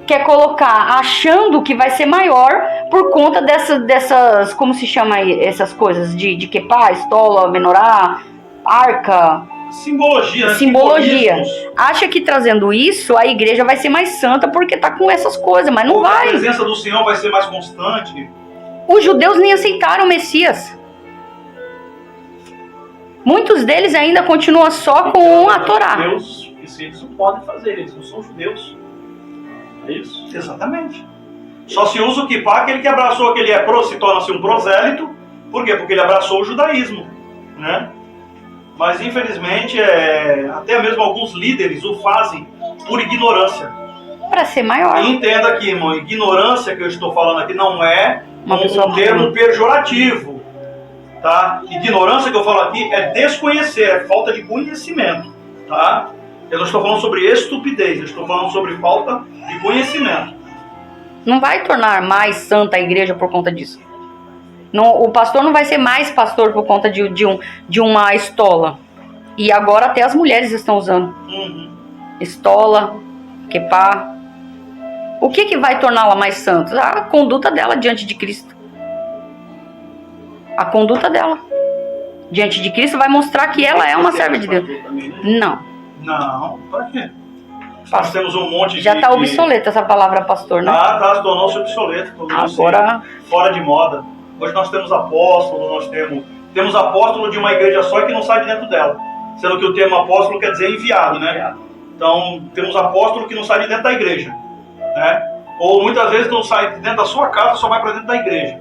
Quer colocar, achando que vai ser maior por conta dessas como se chama aí, essas coisas de quepá, estola, menorá, arca. Simbologia, né? Simbologia. Acha que trazendo isso, a igreja vai ser mais santa porque tá com essas coisas, mas não vai. A presença do Senhor vai ser mais constante. Os judeus nem aceitaram o Messias. Muitos deles ainda continuam só com a Torá. Judeus, isso eles não podem fazer, eles não são judeus. É isso? Exatamente. Só se usa o kippah, aquele que abraçou, aquele se torna-se um prosélito. Por quê? Porque ele abraçou o judaísmo, né? Mas infelizmente, até mesmo alguns líderes o fazem por ignorância. Para ser maior. E entenda aqui, irmão, ignorância que eu estou falando aqui não é um termo pejorativo, tá? Ignorância que eu falo aqui é desconhecer, é falta de conhecimento, tá? Eu não estou falando sobre estupidez, eu estou falando sobre falta de conhecimento. Não vai tornar mais santa a igreja por conta disso. Não, o pastor não vai ser mais pastor por conta de uma estola. E agora até as mulheres estão usando. Estola, quepá. O que vai torná-la mais santa? A conduta dela diante de Cristo. A conduta dela diante de Cristo vai mostrar que ela é uma serva de Deus. Não. Não, para quê? Nós temos um monte de... Já está obsoleta essa palavra pastor, né? Tá, tornou-se obsoleta, tornou-se agora... fora de moda. Hoje nós temos apóstolo, nós temos apóstolo de uma igreja só que não sai de dentro dela. Sendo que o termo apóstolo quer dizer enviado, né? Então, temos apóstolo que não sai de dentro da igreja, né? Ou muitas vezes não sai de dentro da sua casa, só vai para dentro da igreja.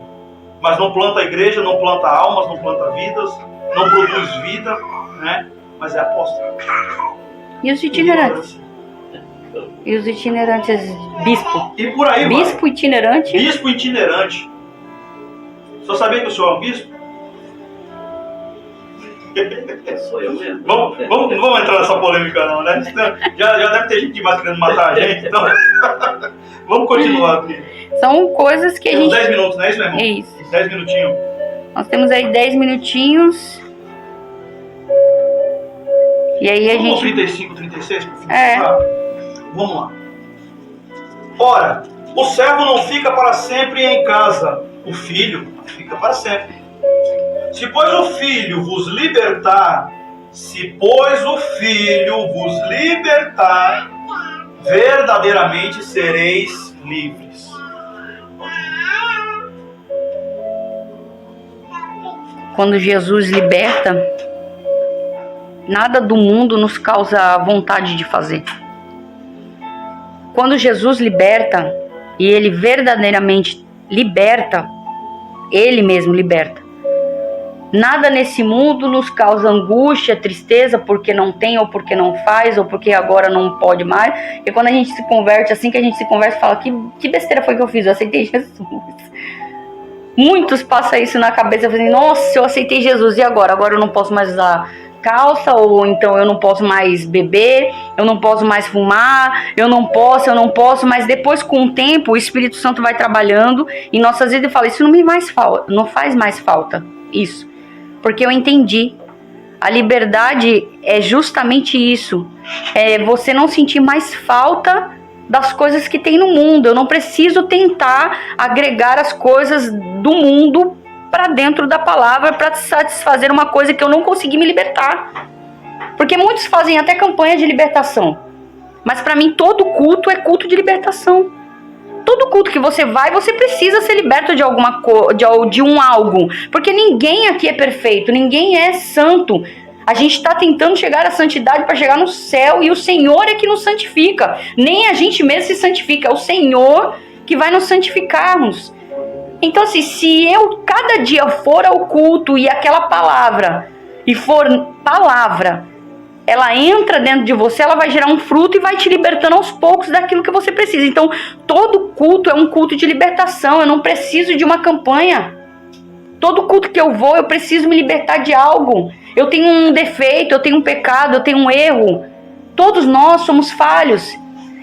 Mas não planta a igreja, não planta almas, não planta vidas, não produz vida, né? Mas é apóstolo. E os itinerantes? E os itinerantes, bispo? E por aí bispo vai. Itinerante? Bispo itinerante. O senhor sabia que o senhor é um bispo? Sou eu mesmo. Não vamos entrar nessa polêmica não, né? Já deve ter gente demais querendo matar a gente, então... Vamos continuar aqui. São coisas que a gente... 10 minutos, não é isso, meu irmão? É isso. 10 minutinhos. Nós temos aí 10 minutinhos. E aí a Vamos gente... 35, 36? Pra finalizar? Vamos lá. Ora, o servo não fica para sempre em casa. O filho fica para sempre. Se pois o filho vos libertar, verdadeiramente sereis livres. Quando Jesus liberta, nada do mundo nos causa vontade de fazer. Quando Jesus liberta, e Ele verdadeiramente liberta, Ele mesmo liberta, nada nesse mundo nos causa angústia, tristeza, porque não tem, ou porque não faz, ou porque agora não pode mais. E quando a gente se converte, assim que a gente se converte, fala, que besteira foi que eu fiz? Eu aceitei Jesus. Muitos passam isso na cabeça, assim, nossa, eu aceitei Jesus, e agora? Agora eu não posso mais usar calça, ou então eu não posso mais beber, eu não posso mais fumar, eu não posso, mas depois com o tempo o Espírito Santo vai trabalhando em nossas vidas e fala, isso não faz mais falta, isso, porque eu entendi. A liberdade é justamente isso, é você não sentir mais falta das coisas que tem no mundo. Eu não preciso tentar agregar as coisas do mundo para dentro da palavra para satisfazer uma coisa que eu não consegui me libertar. Porque muitos fazem até campanha de libertação. Mas para mim todo culto é culto de libertação. Todo culto que você vai, você precisa ser liberto de alguma coisa, de um algo. Porque ninguém aqui é perfeito, ninguém é santo. A gente está tentando chegar à santidade para chegar no céu e o Senhor é que nos santifica. Nem a gente mesmo se santifica, é o Senhor que vai nos santificarmos. Então, assim, se eu cada dia for ao culto e aquela palavra, e for palavra, ela entra dentro de você, ela vai gerar um fruto e vai te libertando aos poucos daquilo que você precisa. Então, todo culto é um culto de libertação, eu não preciso de uma campanha. Todo culto que eu vou, eu preciso me libertar de algo. Eu tenho um defeito, eu tenho um pecado, eu tenho um erro. Todos nós somos falhos.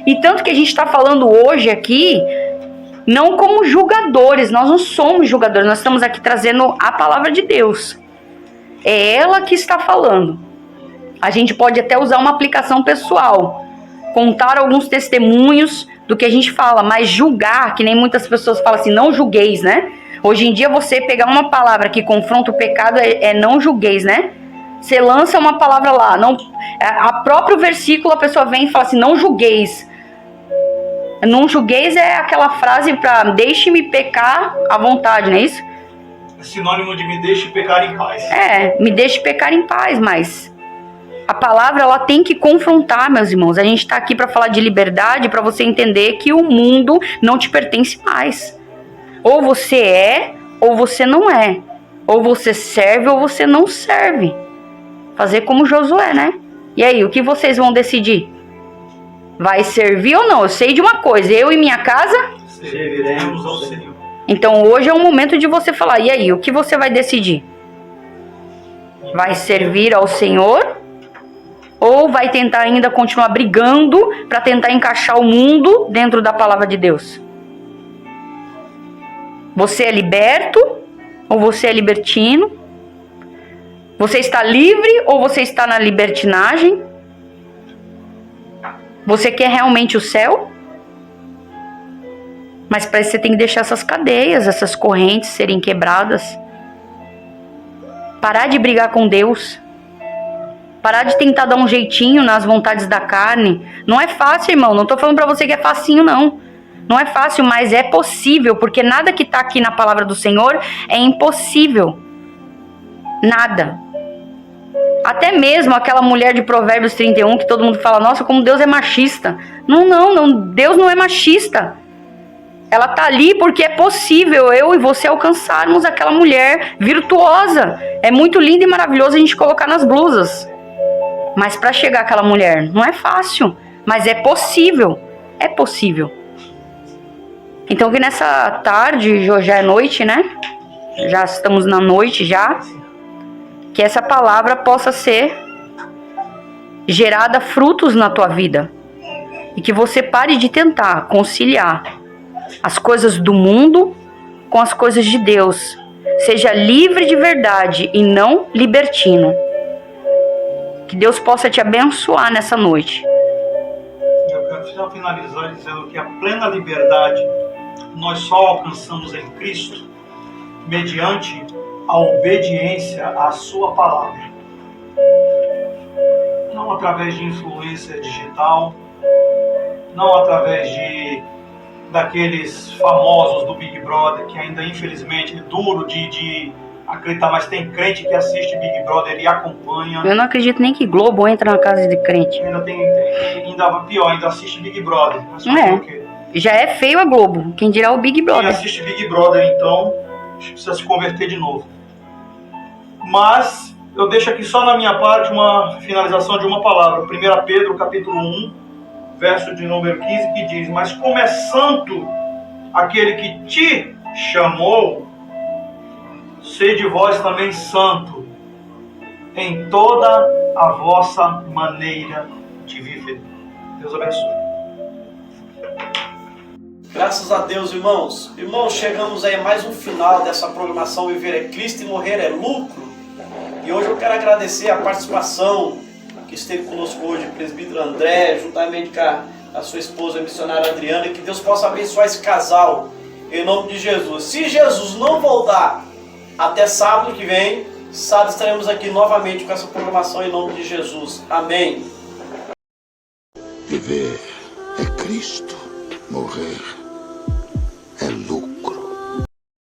E tanto que a gente está falando hoje aqui, não como julgadores, nós não somos julgadores, nós estamos aqui trazendo a palavra de Deus. É ela que está falando. A gente pode até usar uma aplicação pessoal, contar alguns testemunhos do que a gente fala, mas julgar, que nem muitas pessoas falam assim, não julgueis, né? Hoje em dia você pegar uma palavra que confronta o pecado é não julgueis, né? Você lança uma palavra lá, não, a próprio versículo a pessoa vem e fala assim, não julgueis. Não julgueis é aquela frase para deixe-me pecar à vontade, não é isso? É sinônimo de me deixe pecar em paz. É, me deixe pecar em paz, mas a palavra ela tem que confrontar, meus irmãos. A gente está aqui para falar de liberdade, para você entender que o mundo não te pertence mais. Ou você é, ou você não é. Ou você serve, ou você não serve. Fazer como Josué, né? E aí, o que vocês vão decidir? Vai servir ou não? Eu sei de uma coisa, eu e minha casa serviremos ao Senhor. Então hoje é o momento de você falar, e aí, o que você vai decidir? Vai servir ao Senhor? Ou vai tentar ainda continuar brigando para tentar encaixar o mundo dentro da palavra de Deus? Você é liberto ou você é libertino? Você está livre ou você está na libertinagem? Você quer realmente o céu? Mas para isso você tem que deixar essas cadeias, essas correntes serem quebradas. Parar de brigar com Deus. Parar de tentar dar um jeitinho nas vontades da carne. Não é fácil, irmão. Não tô falando pra você que é facinho, não. Não é fácil, mas é possível. Porque nada que tá aqui na palavra do Senhor é impossível. Nada. Até mesmo aquela mulher de Provérbios 31 que todo mundo fala, nossa, como Deus é machista. Não. Deus não é machista. Ela tá ali porque é possível eu e você alcançarmos aquela mulher virtuosa. É muito lindo e maravilhoso a gente colocar nas blusas. Mas para chegar àquela mulher não é fácil, mas é possível. É possível. Então que nessa tarde, já é noite, né? Já estamos na noite já. Que essa palavra possa ser gerada frutos na tua vida. E que você pare de tentar conciliar as coisas do mundo com as coisas de Deus. Seja livre de verdade e não libertino. Que Deus possa te abençoar nessa noite. Eu quero só finalizar dizendo que a plena liberdade nós só alcançamos em Cristo mediante a obediência à sua palavra. Não através de influência digital, não através daqueles famosos do Big Brother, que ainda infelizmente é duro de acreditar, mas tem crente que assiste Big Brother e acompanha. Eu não acredito nem que Globo entra na casa de crente. Ainda pior, ainda assiste Big Brother. Mas o quê? Já é feio a Globo, quem dirá o Big Brother. Quem assiste Big Brother, então, precisa se converter de novo. Mas eu deixo aqui só na minha parte uma finalização de uma palavra. 1 Pedro, capítulo 1, verso de número 15, que diz: mas como é santo aquele que te chamou, sede vós também santo em toda a vossa maneira de viver. Deus abençoe. Graças a Deus, irmãos. Irmãos, chegamos aí a mais um final dessa programação Viver é Cristo e Morrer é Lucro. E hoje eu quero agradecer a participação que esteve conosco hoje, o presbítero André, juntamente com a sua esposa, a missionária Adriana, e que Deus possa abençoar esse casal, em nome de Jesus. Se Jesus não voltar até sábado que vem, sábado estaremos aqui novamente com essa programação em nome de Jesus. Amém. Viver é Cristo, morrer é lucro.